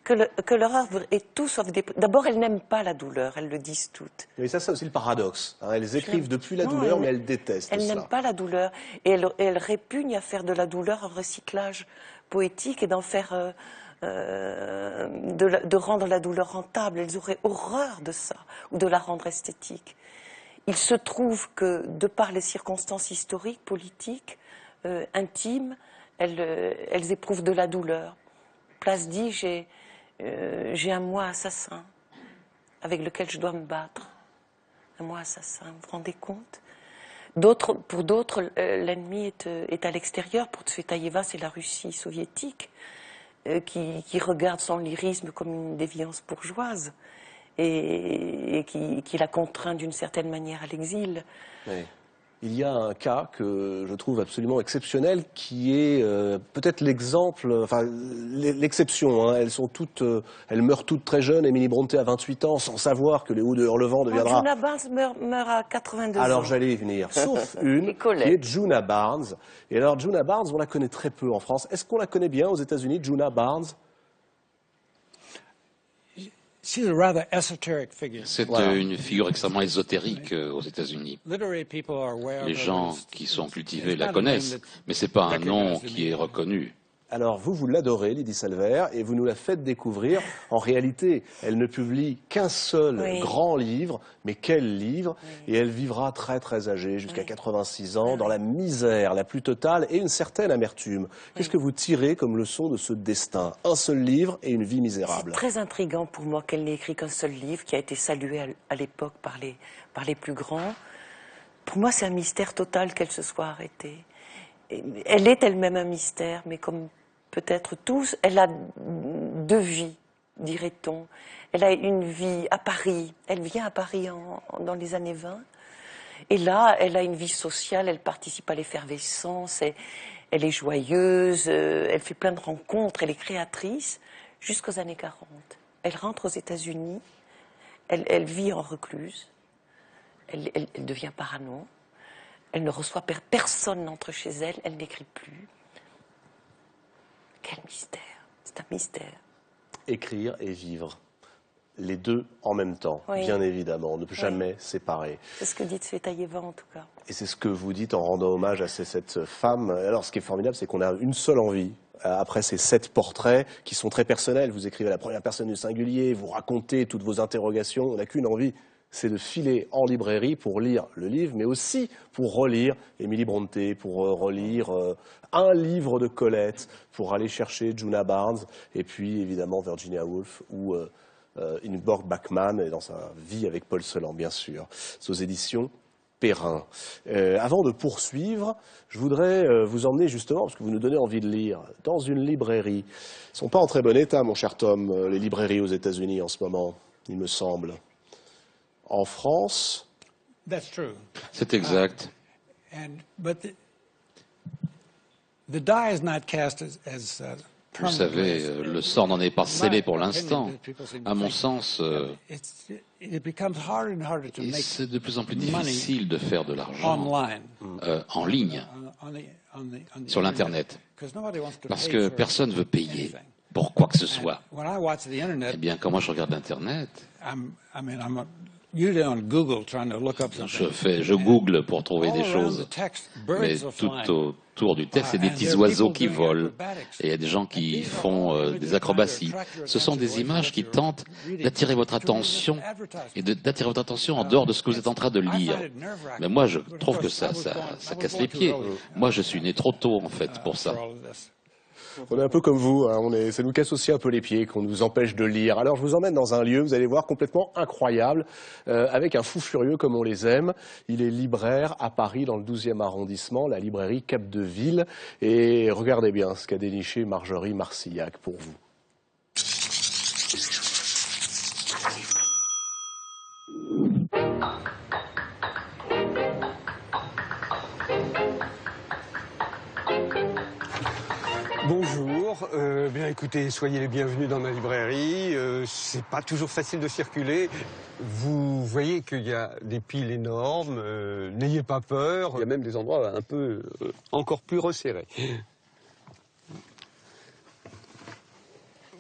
Que leur œuvre est tout sauf des... D'abord, elles n'aiment pas la douleur, elles le disent toutes. Mais ça, c'est aussi le paradoxe. Hein. Elles écrivent depuis la douleur, mais elles détestent elles cela. Elles n'aiment pas la douleur. Et elles répugnent à faire de la douleur un recyclage poétique et d'en faire... de rendre la douleur rentable. Elles auraient horreur de ça, ou de la rendre esthétique. Il se trouve que, de par les circonstances historiques, politiques, intimes, elles éprouvent de la douleur. Place dit, j'ai un moi assassin avec lequel je dois me battre. Un moi assassin, vous vous rendez compte? Pour d'autres, l'ennemi est à l'extérieur. Pour Tsvetaeva, c'est la Russie soviétique. Qui regarde son lyrisme comme une déviance bourgeoise et qui la contraint d'une certaine manière à l'exil. Oui. Il y a un cas que je trouve absolument exceptionnel qui est peut-être l'exemple, enfin l'exception. Hein. Elles meurent toutes très jeunes. Émilie Brontë à 28 ans, sans savoir que Les Hauts de Hurlevent deviendra... Djuna Barnes meurt à 82 ans. Alors j'allais y venir, sauf une qui est Djuna Barnes. Et alors Djuna Barnes, on la connaît très peu en France. Est-ce qu'on la connaît bien aux États-Unis, Djuna Barnes? C'est une figure extrêmement ésotérique aux États-Unis. Les gens qui sont cultivés la connaissent, mais ce n'est pas un nom qui est reconnu. Alors vous l'adorez, Lydie Salver, et vous nous la faites découvrir. En réalité, elle ne publie qu'un seul grand livre, mais quel livre? Et elle vivra très très âgée, jusqu'à 86 ans, dans la misère la plus totale et une certaine amertume. Qu'est-ce que vous tirez comme leçon de ce destin? Un seul livre et une vie misérable. C'est très intriguant pour moi qu'elle n'ait écrit qu'un seul livre, qui a été salué à l'époque par les plus grands. Pour moi, c'est un mystère total qu'elle se soit arrêtée. Elle est elle-même un mystère, mais comme peut-être tous, elle a 2 vies, dirait-on. Elle a une vie à Paris, elle vient à Paris dans les années 20, et là, elle a une vie sociale, elle participe à l'effervescence, elle est joyeuse, elle fait plein de rencontres, elle est créatrice, jusqu'aux années 40. Elle rentre aux États-Unis, elle vit en recluse, elle devient parano. Elle ne reçoit personne n'entre chez elle, elle n'écrit plus. Quel mystère, c'est un mystère. Écrire et vivre, les deux en même temps, bien évidemment, ne jamais séparer. C'est ce que dit Tsvetaeva en tout cas. Et c'est ce que vous dites en rendant hommage à cette femme. Alors ce qui est formidable, c'est qu'on a une seule envie. Après ces 7 portraits qui sont très personnels, vous écrivez à la première personne du singulier, vous racontez toutes vos interrogations, on n'a qu'une envie, c'est de filer en librairie pour lire le livre, mais aussi pour relire Émilie Brontë, pour relire un livre de Colette, pour aller chercher Djuna Barnes, et puis évidemment Virginia Woolf ou Ingeborg Bachmann, et dans sa vie avec Paul Celan, bien sûr. C'est aux éditions Perrin. Avant de poursuivre, je voudrais vous emmener justement, parce que vous nous donnez envie de lire, dans une librairie. Ils ne sont pas en très bon état, mon cher Tom, les librairies aux États-Unis en ce moment, il me semble. En France... C'est exact. Vous savez, le sort n'en est pas scellé pour l'instant. À mon sens, c'est de plus en plus difficile de faire de l'argent en ligne, sur l'Internet, parce que personne ne veut payer pour quoi que ce soit. Eh bien, quand moi je regarde l'Internet, je google pour trouver des choses, mais tout autour du texte, c'est des petits oiseaux qui volent, et il y a des gens qui font des acrobaties. Ce sont des images qui tentent d'attirer votre attention, et d'attirer votre attention en dehors de ce que vous êtes en train de lire. Mais moi, je trouve que ça casse les pieds. Moi, je suis né trop tôt, en fait, pour ça. On est un peu comme vous, hein, ça nous casse aussi un peu les pieds, qu'on nous empêche de lire. Alors je vous emmène dans un lieu, vous allez voir, complètement incroyable, avec un fou furieux comme on les aime. Il est libraire à Paris, dans le 12e arrondissement, la librairie Cap de Ville. Et regardez bien ce qu'a déniché Marjorie Marcillac pour vous. Bonjour, bien écoutez, soyez les bienvenus dans ma librairie. C'est pas toujours facile de circuler. Vous voyez qu'il y a des piles énormes, n'ayez pas peur. Il y a même des endroits un peu encore plus resserrés.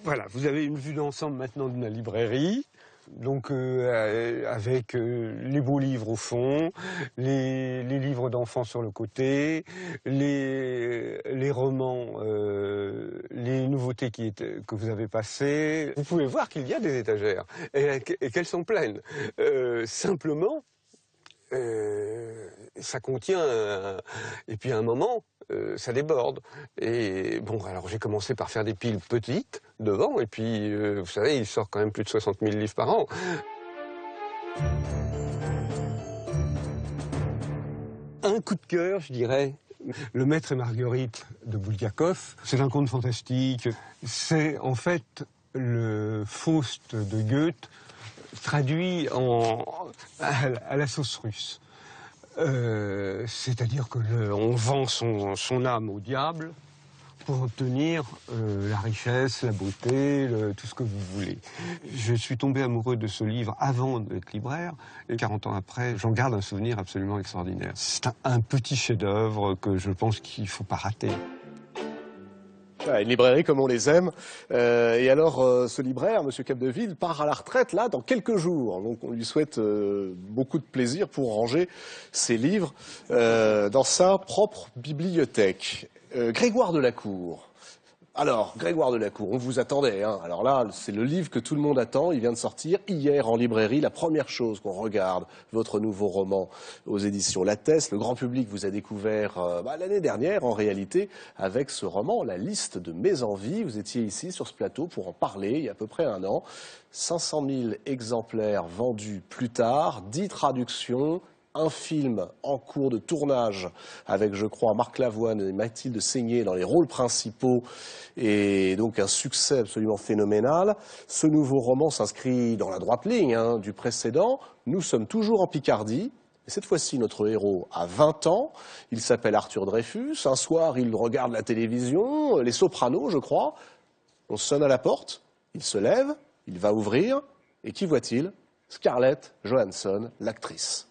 Voilà, vous avez une vue d'ensemble maintenant de ma librairie. Donc avec les beaux livres au fond, les livres d'enfants sur le côté, les romans, les nouveautés que vous avez passées. Vous pouvez voir qu'il y a des étagères et qu'elles sont pleines. Simplement, ça contient... et puis à un moment... ça déborde. Et bon, alors j'ai commencé par faire des piles petites devant, et puis, vous savez, il sort quand même plus de 60 000 livres par an. Un coup de cœur, je dirais, Le Maître et Marguerite de Bulgakov. C'est un conte fantastique. C'est en fait le Faust de Goethe traduit à la sauce russe. C'est-à-dire que on vend son âme au diable pour obtenir la richesse, la beauté, tout ce que vous voulez. Je suis tombé amoureux de ce livre avant d'être libraire, et 40 ans après, j'en garde un souvenir absolument extraordinaire. C'est un petit chef-d'œuvre que je pense qu'il ne faut pas rater. Une librairie comme on les aime. Et alors, ce libraire, M. Capdeville, part à la retraite, là, dans quelques jours. Donc, on lui souhaite beaucoup de plaisir pour ranger ses livres dans sa propre bibliothèque. Grégoire de la Cour. Alors, Grégoire de la Cour, on vous attendait, hein. Alors là, c'est le livre que tout le monde attend. Il vient de sortir hier en librairie. La première chose qu'on regarde, votre nouveau roman aux éditions Lattès. Le grand public vous a découvert l'année dernière, en réalité, avec ce roman, La liste de mes envies. Vous étiez ici, sur ce plateau, pour en parler, il y a à peu près un an. 500 000 exemplaires vendus plus tard, 10 traductions, un film en cours de tournage avec, je crois, Marc Lavoine et Mathilde Seigné dans les rôles principaux, et donc un succès absolument phénoménal. Ce nouveau roman s'inscrit dans la droite ligne du précédent. Nous sommes toujours en Picardie. Et cette fois-ci, notre héros a 20 ans. Il s'appelle Arthur Dreyfus. Un soir, il regarde la télévision, Les Sopranos, je crois. On sonne à la porte. Il se lève, il va ouvrir. Et qui voit-il? Scarlett Johansson, l'actrice.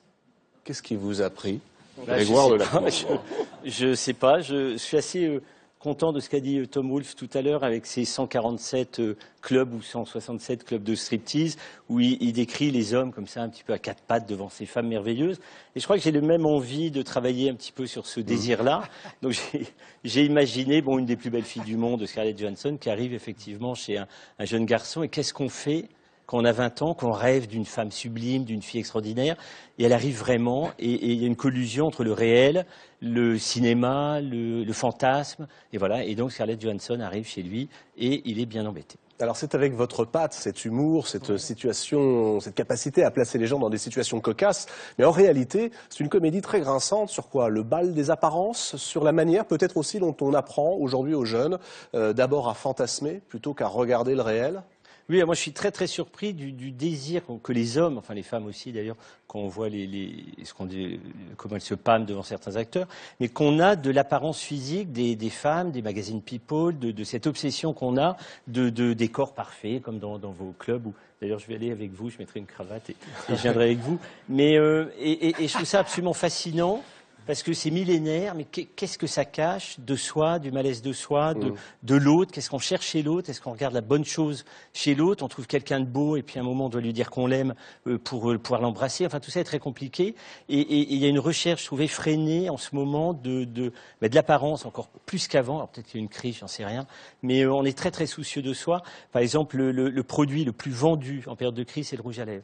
Qu'est-ce qui vous a pris, Grégoire de la Cour? Je ne sais pas. Je suis assez content de ce qu'a dit Tom Wolfe tout à l'heure avec ses 147 clubs ou 167 clubs de striptease, où il décrit les hommes comme ça, un petit peu à quatre pattes devant ces femmes merveilleuses. Et je crois que j'ai le même envie de travailler un petit peu sur ce désir-là. Donc j'ai imaginé une des plus belles filles du monde, Scarlett Johansson, qui arrive effectivement chez un jeune garçon. Et qu'est-ce qu'on fait quand on a 20 ans, qu'on rêve d'une femme sublime, d'une fille extraordinaire, et elle arrive vraiment, et il y a une collusion entre le réel, le cinéma, le fantasme, et voilà. Et donc Scarlett Johansson arrive chez lui, et il est bien embêté. Alors c'est avec votre patte, cet humour, cette situation, cette capacité à placer les gens dans des situations cocasses, mais en réalité c'est une comédie très grinçante sur quoi? Le bal des apparences, sur la manière peut-être aussi dont on apprend aujourd'hui aux jeunes d'abord à fantasmer plutôt qu'à regarder le réel. Oui, moi je suis très très surpris du désir que les hommes, enfin les femmes aussi d'ailleurs, quand on voit comment elles se pâment devant certains acteurs, mais qu'on a de l'apparence physique des femmes, des magazines People, de cette obsession qu'on a des corps parfaits, comme dans vos clubs. D'ailleurs je vais aller avec vous, je mettrai une cravate et je viendrai avec vous. Mais je trouve ça absolument fascinant. Parce que c'est millénaire, mais qu'est-ce que ça cache de soi, du malaise de soi, de l'autre? Qu'est-ce qu'on cherche chez l'autre? Est-ce qu'on regarde la bonne chose chez l'autre? On trouve quelqu'un de beau et puis à un moment on doit lui dire qu'on l'aime pour pouvoir l'embrasser. Enfin tout ça est très compliqué. Et il y a une recherche, je trouve, effrénée en ce moment de l'apparence encore plus qu'avant. Alors peut-être qu'il y a une crise, j'en sais rien. Mais on est très très soucieux de soi. Par exemple, le produit le plus vendu en période de crise, c'est le rouge à lèvres.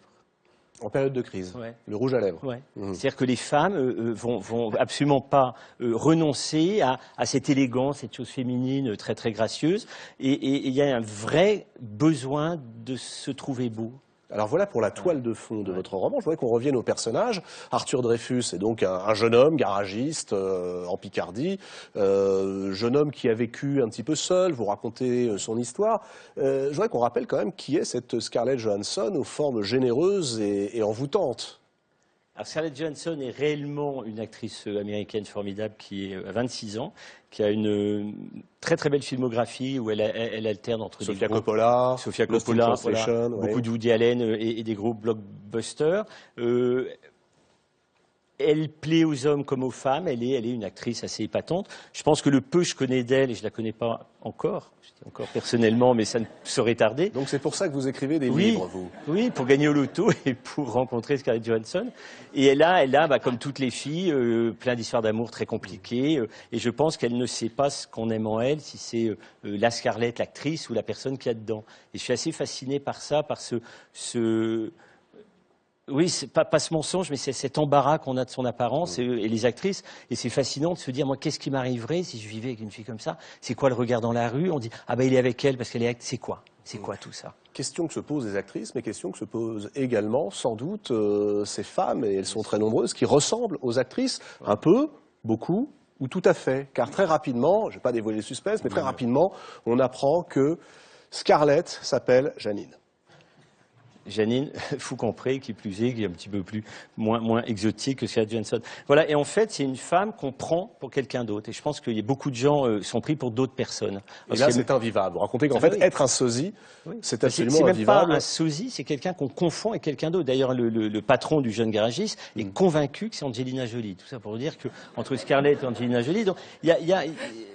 En période de crise, ouais. Le rouge à lèvres. Ouais. C'est-à-dire que les femmes vont absolument pas renoncer à cette élégance, cette chose féminine très très gracieuse. Et il y a un vrai besoin de se trouver beau. Alors voilà pour la toile de fond de votre roman. Je voudrais qu'on revienne au personnage. Arthur Dreyfus est donc un jeune homme garagiste en Picardie, jeune homme qui a vécu un petit peu seul. Vous racontez son histoire. Je voudrais qu'on rappelle quand même qui est cette Scarlett Johansson aux formes généreuses et envoûtantes. Alors Scarlett Johansson est réellement une actrice américaine formidable qui a 26 ans, qui a une très très belle filmographie où elle alterne entre Sofia Coppola, voilà, ouais. beaucoup de Woody Allen et des gros blockbusters. Elle plaît aux hommes comme aux femmes, elle est une actrice assez épatante. Je pense que le peu que je connais d'elle, et je ne la connais pas encore, je dis encore personnellement, mais ça ne saurait tarder. Donc c'est pour ça que vous écrivez des livres, vous? Oui, pour gagner au loto et pour rencontrer Scarlett Johansson. Et elle a comme toutes les filles, plein d'histoires d'amour très compliquées. Et je pense qu'elle ne sait pas ce qu'on aime en elle, si c'est la Scarlett, l'actrice, ou la personne qu'il y a dedans. Et je suis assez fasciné par ça, par oui, c'est pas ce mensonge, mais c'est cet embarras qu'on a de son apparence et les actrices. Et c'est fascinant de se dire, moi, qu'est-ce qui m'arriverait si je vivais avec une fille comme ça? C'est quoi le regard dans la rue? On dit, ah ben il est avec elle parce qu'elle est... C'est quoi? C'est quoi tout ça? Question que se posent les actrices, mais question que se posent également, sans doute, ces femmes, et elles sont très nombreuses, qui ressemblent aux actrices, un peu, beaucoup, ou tout à fait. Car très rapidement, je ne vais pas dévoiler le suspense, mais très rapidement, on apprend que Scarlett s'appelle Janine. Janine Foucampré, qui plus est, qui est un petit peu moins exotique que Scarlett Johansson. Voilà, et en fait, c'est une femme qu'on prend pour quelqu'un d'autre. Et je pense qu'il y a beaucoup de gens sont pris pour d'autres personnes. Et là, c'est invivable. Vous racontez qu'en fait, être un sosie, c'est absolument invivable. C'est même pas un sosie, c'est quelqu'un qu'on confond avec quelqu'un d'autre. D'ailleurs, le patron du jeune garagiste est convaincu que c'est Angelina Jolie. Tout ça pour dire que entre Scarlett et Angelina Jolie, donc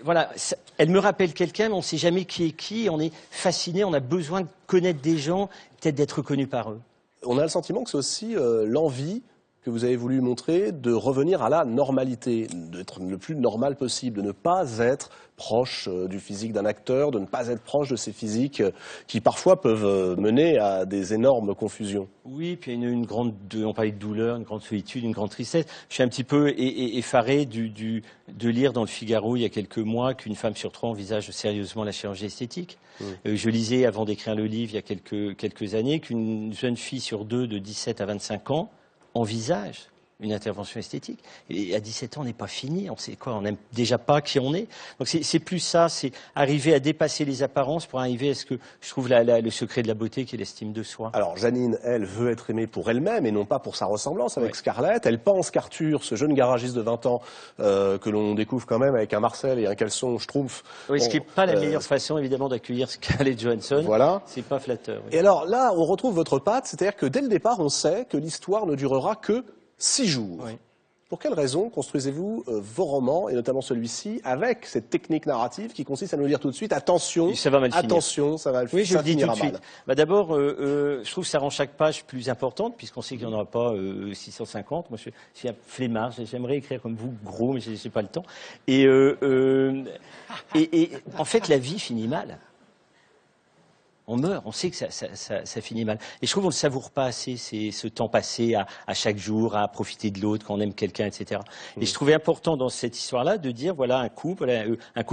voilà, elle me rappelle quelqu'un, mais on ne sait jamais qui est qui. On est fasciné, on a besoin de connaître des gens, peut-être d'être reconnu par eux. On a le sentiment que c'est aussi l'envie que vous avez voulu montrer de revenir à la normalité, d'être le plus normal possible, de ne pas être proche du physique d'un acteur, de ne pas être proche de ces physiques qui parfois peuvent mener à des énormes confusions. Oui, puis on parlait de douleur, une grande solitude, une grande tristesse. Je suis un petit peu effaré de lire dans le Figaro il y a quelques mois qu'une femme sur 3 envisage sérieusement la chirurgie esthétique. Je lisais avant d'écrire le livre il y a quelques années qu'une jeune fille sur 2 de 17 à 25 ans envisage une intervention esthétique. Et à 17 ans, on n'est pas fini. On sait quoi? On n'aime déjà pas qui on est. Donc c'est plus ça, c'est arriver à dépasser les apparences pour arriver à ce que je trouve le secret de la beauté qui est l'estime de soi. Alors Janine, elle, veut être aimée pour elle-même et non pas pour sa ressemblance avec Scarlett. Elle pense qu'Arthur, ce jeune garagiste de 20 ans, que l'on découvre quand même avec un Marcel et un caleçon schtroumpf. Oui, ce qui n'est pas la meilleure façon, évidemment, d'accueillir Scarlett Johansson. Voilà. C'est pas flatteur. Oui. Et alors là, on retrouve votre patte, c'est-à-dire que dès le départ, on sait que l'histoire ne durera que 6 jours. Oui. Pour quelles raisons construisez-vous vos romans, et notamment celui-ci, avec cette technique narrative qui consiste à nous dire tout de suite attention, ça va mal attention, ça va oui, je ça le dis tout de suite. Mal. D'abord, je trouve que ça rend chaque page plus importante, puisqu'on sait qu'il n'y en aura pas 650. Moi, je suis un flemmard, j'aimerais écrire comme vous, gros, mais je n'ai pas le temps. Et en fait, la vie finit mal. on meurt, on sait que ça finit mal. Et je trouve qu'on ne savoure pas assez ce temps passé à chaque jour, à profiter de l'autre, quand on aime quelqu'un, etc. Et je trouvais important dans cette histoire-là de dire, voilà, un couple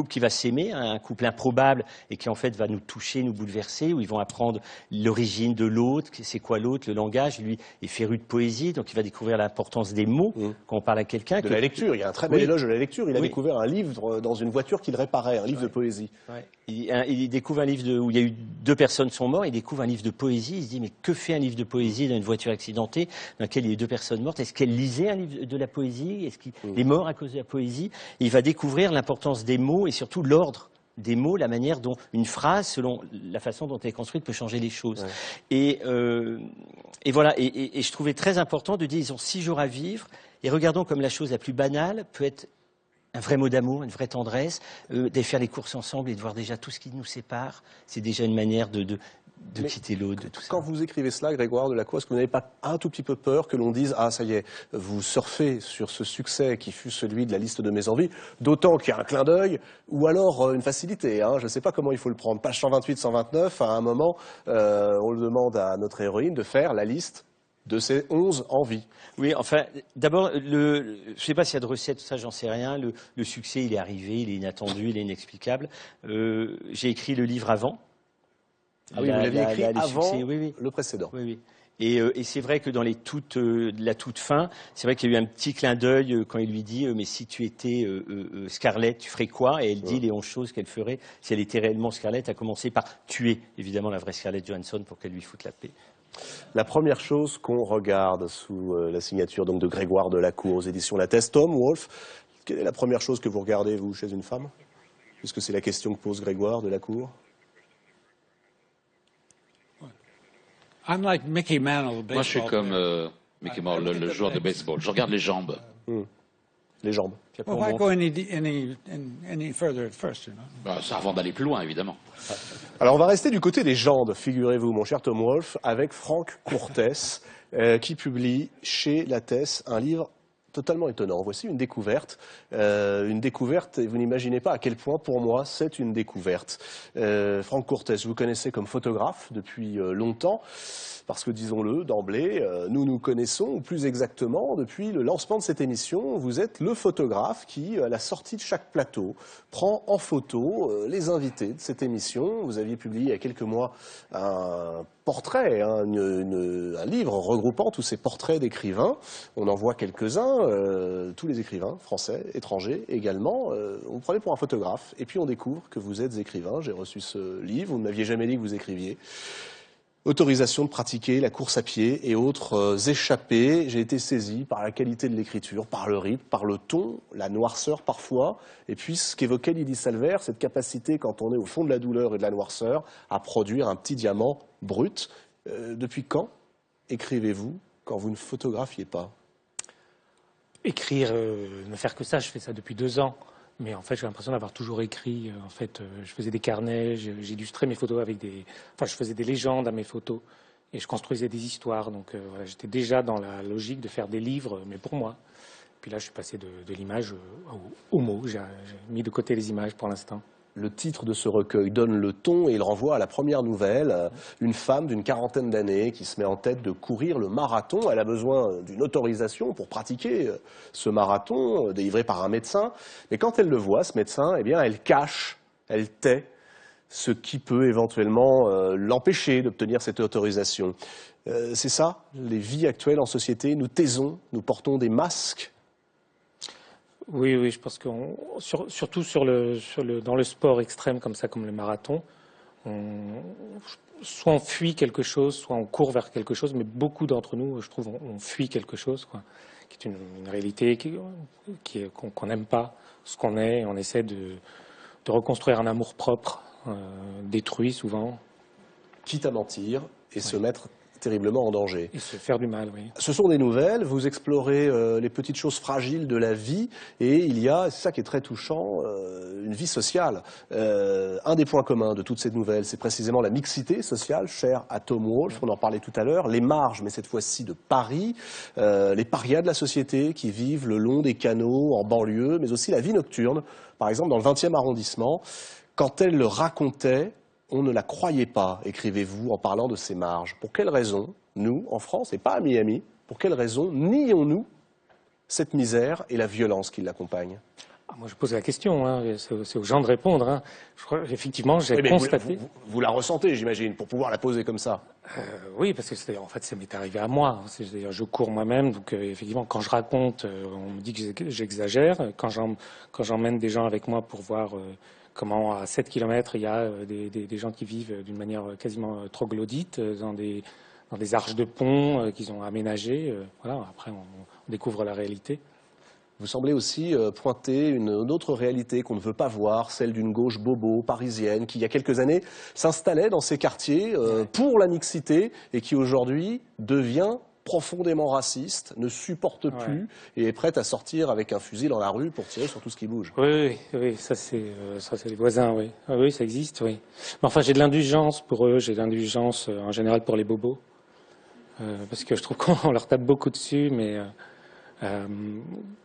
qui va s'aimer, un couple improbable, et qui en fait va nous toucher, nous bouleverser, où ils vont apprendre l'origine de l'autre, c'est quoi l'autre, le langage. Lui est féru de poésie, donc il va découvrir l'importance des mots quand on parle à quelqu'un. De la lecture, il y a un très bel éloge de la lecture. Il a découvert un livre dans une voiture qu'il réparait, un livre de poésie. Ouais. Il découvre un livre où il y a eu 2 personnes sont mortes, il découvre un livre de poésie, il se dit mais que fait un livre de poésie dans une voiture accidentée dans laquelle il y a eu 2 personnes mortes? Est-ce qu'elle lisait un livre de la poésie? Est-ce qu'il est mort à cause de la poésie? Et il va découvrir l'importance des mots et surtout l'ordre des mots, la manière dont une phrase, selon la façon dont elle est construite, peut changer les choses. Ouais. Et voilà, et je trouvais très important de dire ils ont 6 jours à vivre, et regardons comme la chose la plus banale peut être un vrai mot d'amour, une vraie tendresse, d'aller faire les courses ensemble et de voir déjà tout ce qui nous sépare. C'est déjà une manière de quitter l'autre, de tout ça. Quand vous écrivez cela, Grégoire Delacour, est-ce que vous n'avez pas un tout petit peu peur que l'on dise « Ah, ça y est, vous surfez sur ce succès qui fut celui de la liste de mes envies, d'autant qu'il y a un clin d'œil, ou alors une facilité, hein, je ne sais pas comment il faut le prendre. Page 128, 129, à un moment, on le demande à notre héroïne de faire la liste de ces 11 envies. Oui, enfin, d'abord, je ne sais pas s'il y a de recettes, tout ça, j'en sais rien. Le succès, il est arrivé, il est inattendu, il est inexplicable. J'ai écrit le livre avant. Ah oui, vous l'aviez écrit avant le précédent. Oui, oui. Et c'est vrai que dans la toute fin, c'est vrai qu'il y a eu un petit clin d'œil quand il lui dit mais si tu étais Scarlett, tu ferais quoi? Et elle dit les 11 choses qu'elle ferait si elle était réellement Scarlett, à commencer par tuer évidemment la vraie Scarlett Johansson pour qu'elle lui foute la paix. La première chose qu'on regarde sous la signature donc, de Grégoire Delacour aux éditions Lattès, Tom Wolfe, quelle est la première chose que vous regardez, vous, chez une femme? Puisque c'est la question que pose Grégoire Delacour. Moi, je suis comme Mickey Mantle, le joueur de baseball. Je regarde les jambes. Les jambes. Ça avant d'aller plus loin, évidemment. Alors, on va rester du côté des jambes, figurez-vous, mon cher Tom Wolfe, avec Franck Courtès, qui publie chez Lattès un livre totalement étonnant. Voici une découverte, et vous n'imaginez pas à quel point, pour moi, c'est une découverte. Franck Courtès, vous connaissez comme photographe depuis longtemps, parce que, disons-le, d'emblée, nous nous connaissons, ou plus exactement, depuis le lancement de cette émission, vous êtes le photographe qui, à la sortie de chaque plateau, prend en photo les invités de cette émission. Vous aviez publié il y a quelques mois un portrait, un livre regroupant tous ces portraits d'écrivains. On en voit quelques-uns, tous les écrivains, français, étrangers également. On vous prenait pour un photographe, et puis on découvre que vous êtes écrivain. J'ai reçu ce livre, vous ne m'aviez jamais dit que vous écriviez. Autorisation de pratiquer la course à pied et autres échappées. J'ai été saisi par la qualité de l'écriture, par le rythme, par le ton, la noirceur parfois, et puis ce qu'évoquait Lydie Salver, cette capacité, quand on est au fond de la douleur et de la noirceur, à produire un petit diamant brut. Depuis quand écrivez-vous quand vous ne photographiez pas? Écrire, ne faire que ça, je fais ça depuis 2 ans. Mais en fait, j'ai l'impression d'avoir toujours écrit. En fait, je faisais des carnets, j'illustrais mes photos avec je faisais des légendes à mes photos et je construisais des histoires. Donc, voilà, j'étais déjà dans la logique de faire des livres, mais pour moi. Puis là, je suis passé de l'image au mot. J'ai mis de côté les images pour l'instant. Le titre de ce recueil donne le ton et il renvoie à la première nouvelle, une femme d'une 40aine d'années qui se met en tête de courir le marathon. Elle a besoin d'une autorisation pour pratiquer ce marathon, délivré par un médecin. Mais quand elle le voit, ce médecin, eh bien, elle cache, elle tait ce qui peut éventuellement l'empêcher d'obtenir cette autorisation. C'est ça, les vies actuelles en société, nous taisons, nous portons des masques. Oui, je pense que surtout dans le sport extrême comme ça, comme le marathon, soit on fuit quelque chose, soit on court vers quelque chose, mais beaucoup d'entre nous, je trouve, on fuit quelque chose, quoi, qui est une réalité qu'on n'aime pas, ce qu'on est, on essaie de reconstruire un amour propre, détruit souvent. Quitte à mentir et se mettre terriblement en danger. Et se faire du mal, oui. Ce sont des nouvelles, vous explorez les petites choses fragiles de la vie et il y a, c'est ça qui est très touchant, une vie sociale. Un des points communs de toutes ces nouvelles, c'est précisément la mixité sociale, chère à Tom Wolfe, on en parlait tout à l'heure, les marges, mais cette fois-ci de Paris, les parias de la société qui vivent le long des canaux en banlieue, mais aussi la vie nocturne, par exemple dans le 20e arrondissement. Quand elle le racontait, on ne la croyait pas, écrivez-vous en parlant de ces marges. Pour quelle raison, nous, en France, et pas à Miami, pour quelle raison nions-nous cette misère et la violence qui l'accompagne? Moi, je pose la question, hein. C'est aux gens de répondre. Hein. Effectivement, j'ai constaté... Vous la ressentez, j'imagine, pour pouvoir la poser comme ça. Oui, parce que en fait, ça m'est arrivé à moi. C'est-à-dire, je cours moi-même, donc effectivement, quand je raconte, on me dit que j'exagère. Quand j'emmène des gens avec moi pour voir comment, à 7 km, il y a des gens qui vivent d'une manière quasiment troglodyte, dans des arches de pont qu'ils ont aménagées. Voilà, après, on découvre la réalité. Vous semblez aussi pointer une autre réalité qu'on ne veut pas voir, celle d'une gauche bobo parisienne qui, il y a quelques années, s'installait dans ces quartiers pour la mixité et qui aujourd'hui devient profondément raciste, ne supporte plus et est prête à sortir avec un fusil dans la rue pour tirer sur tout ce qui bouge. Oui, ça c'est les voisins, oui. Ah, oui, ça existe, oui. Mais enfin, j'ai de l'indulgence pour eux, j'ai de l'indulgence en général pour les bobos. Parce que je trouve qu'on leur tape beaucoup dessus, mais...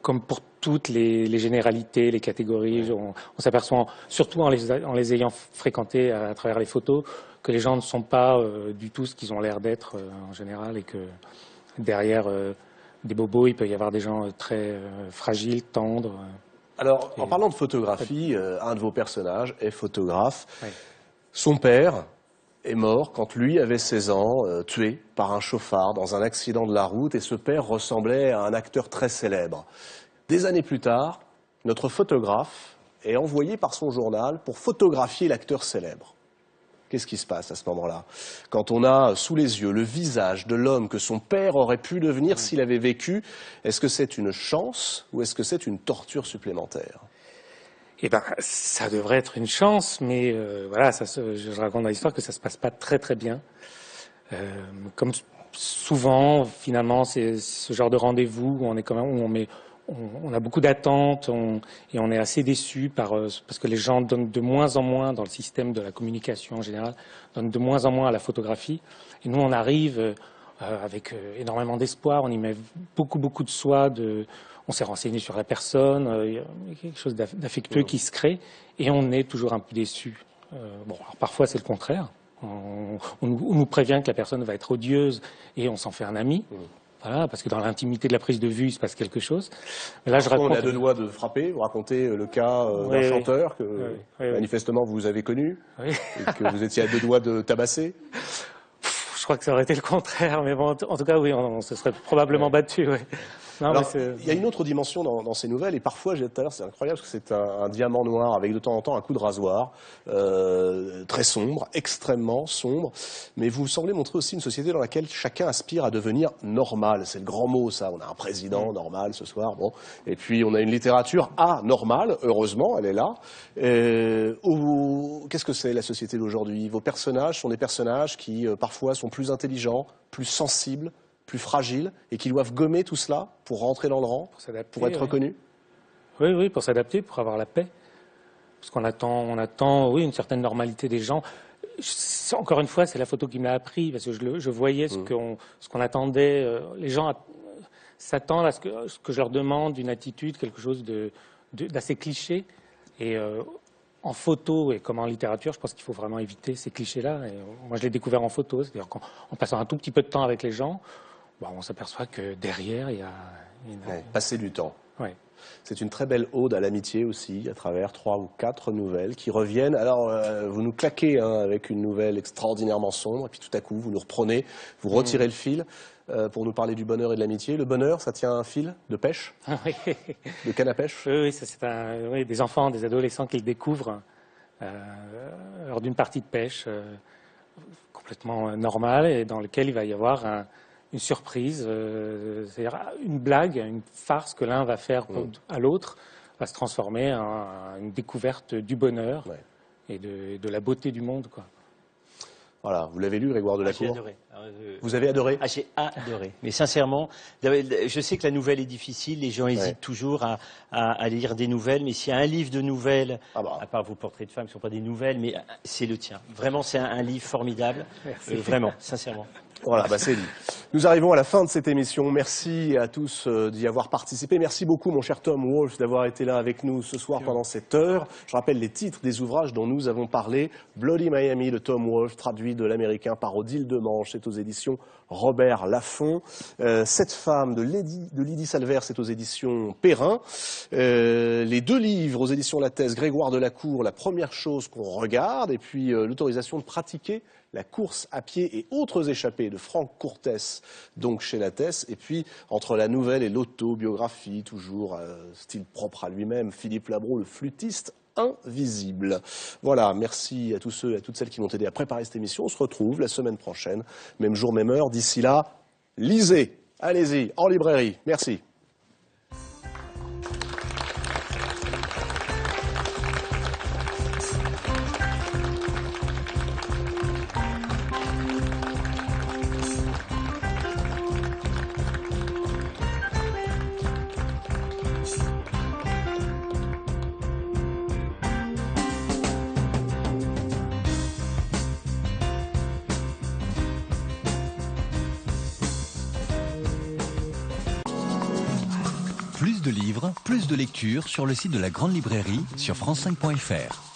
comme pour toutes les généralités, les catégories, on s'aperçoit, surtout en les ayant fréquentés à travers les photos, que les gens ne sont pas du tout ce qu'ils ont l'air d'être en général, et que derrière des bobos, il peut y avoir des gens très fragiles, tendres. Alors, en parlant de photographie, un de vos personnages est photographe. Oui. Son père est mort quand lui avait 16 ans, tué par un chauffard dans un accident de la route, et ce père ressemblait à un acteur très célèbre. Des années plus tard, notre photographe est envoyé par son journal pour photographier l'acteur célèbre. Qu'est-ce qui se passe à ce moment-là? Quand on a sous les yeux le visage de l'homme que son père aurait pu devenir s'il avait vécu, est-ce que c'est une chance ou est-ce que c'est une torture supplémentaire? Eh ben, ça devrait être une chance, mais voilà, je raconte dans l'histoire que ça se passe pas très très bien. Comme souvent, finalement, c'est ce genre de rendez-vous où on est quand même, où on a beaucoup d'attentes et on est assez déçu parce que les gens donnent de moins en moins dans le système de la communication en général, donnent de moins en moins à la photographie. Et nous, on arrive avec énormément d'espoir, on y met beaucoup de soi, on s'est renseigné sur la personne, il y a quelque chose d'affectueux qui se crée, et on est toujours un peu déçu. Bon, alors parfois c'est le contraire. On nous prévient que la personne va être odieuse et on s'en fait un ami. Voilà, parce que dans l'intimité de la prise de vue, il se passe quelque chose. Mais là, je raconte... On a deux doigts de frapper. Vous racontez le cas d'un chanteur que manifestement vous avez connu et que vous étiez à deux doigts de tabasser. Je crois que ça aurait été le contraire, mais bon, en tout cas, oui, on se serait probablement battu. Non, alors, il y a une autre dimension dans ces nouvelles, et parfois, j'ai dit tout à l'heure, c'est incroyable, parce que c'est un diamant noir avec de temps en temps un coup de rasoir, très sombre, extrêmement sombre, mais vous semblez montrer aussi une société dans laquelle chacun aspire à devenir normal. C'est le grand mot, ça. On a un président normal ce soir, bon, et puis on a une littérature anormale, heureusement, elle est là. Qu'est-ce que c'est la société d'aujourd'hui? Vos personnages sont des personnages qui parfois sont plus intelligents, plus sensibles, plus fragiles, et qui doivent gommer tout cela pour rentrer dans le rang, pour être reconnus? Oui, pour s'adapter, pour avoir la paix. Parce qu'on attend, oui, une certaine normalité des gens. Encore une fois, c'est la photo qui m'a appris, parce que je voyais ce qu'on attendait. Les gens s'attendent à ce que je leur demande, une attitude, quelque chose d'assez cliché. Et en photo et comme en littérature, je pense qu'il faut vraiment éviter ces clichés-là. Et moi, je l'ai découvert en photo, c'est-à-dire qu'en passant un tout petit peu de temps avec les gens, on s'aperçoit que derrière, il y a... passer du temps. Ouais. C'est une très belle ode à l'amitié aussi, à travers 3 ou 4 nouvelles qui reviennent. Alors, vous nous claquez avec une nouvelle extraordinairement sombre, et puis tout à coup, vous nous reprenez, vous retirez le fil pour nous parler du bonheur et de l'amitié. Le bonheur, ça tient un fil de pêche, de canne à pêche. Oui, c'est des enfants, des adolescents qui le découvrent lors d'une partie de pêche complètement normale, et dans laquelle il va y avoir une surprise, c'est-à-dire une blague, une farce que l'un va faire à l'autre, va se transformer en une découverte du bonheur et de la beauté du monde, quoi. Voilà, vous l'avez lu, Grégoire Delacour? J'ai adoré. Vous avez adoré? J'ai adoré. Mais sincèrement, je sais que la nouvelle est difficile, les gens hésitent toujours à lire des nouvelles, mais s'il y a un livre de nouvelles, à part vos portraits de femmes qui ne sont pas des nouvelles, mais c'est le tien. Vraiment, c'est un livre formidable. Merci. Vraiment, sincèrement. Voilà, c'est dit. Nous arrivons à la fin de cette émission. Merci à tous d'y avoir participé. Merci beaucoup, mon cher Tom Wolfe, d'avoir été là avec nous ce soir pendant cette heure. Je rappelle les titres des ouvrages dont nous avons parlé. Bloody Miami de Tom Wolfe, traduit de l'américain par Odile Demange, c'est aux éditions Robert Laffont. Cette femme de Lydie Salvers, c'est aux éditions Perrin. Les 2 livres aux éditions Lattès, Grégoire de la Cour, La première chose qu'on regarde, et puis l'autorisation de pratiquer la course à pied et autres échappées de Franck Courtès, donc chez Lattès. Et puis, entre la nouvelle et l'autobiographie, toujours style propre à lui-même, Philippe Labro, le flûtiste invisible. Voilà, merci à tous ceux et à toutes celles qui m'ont aidé à préparer cette émission. On se retrouve la semaine prochaine, même jour, même heure. D'ici là, lisez, allez-y, en librairie. Merci. Plus de livres, plus de lectures sur le site de la Grande Librairie sur France5.fr.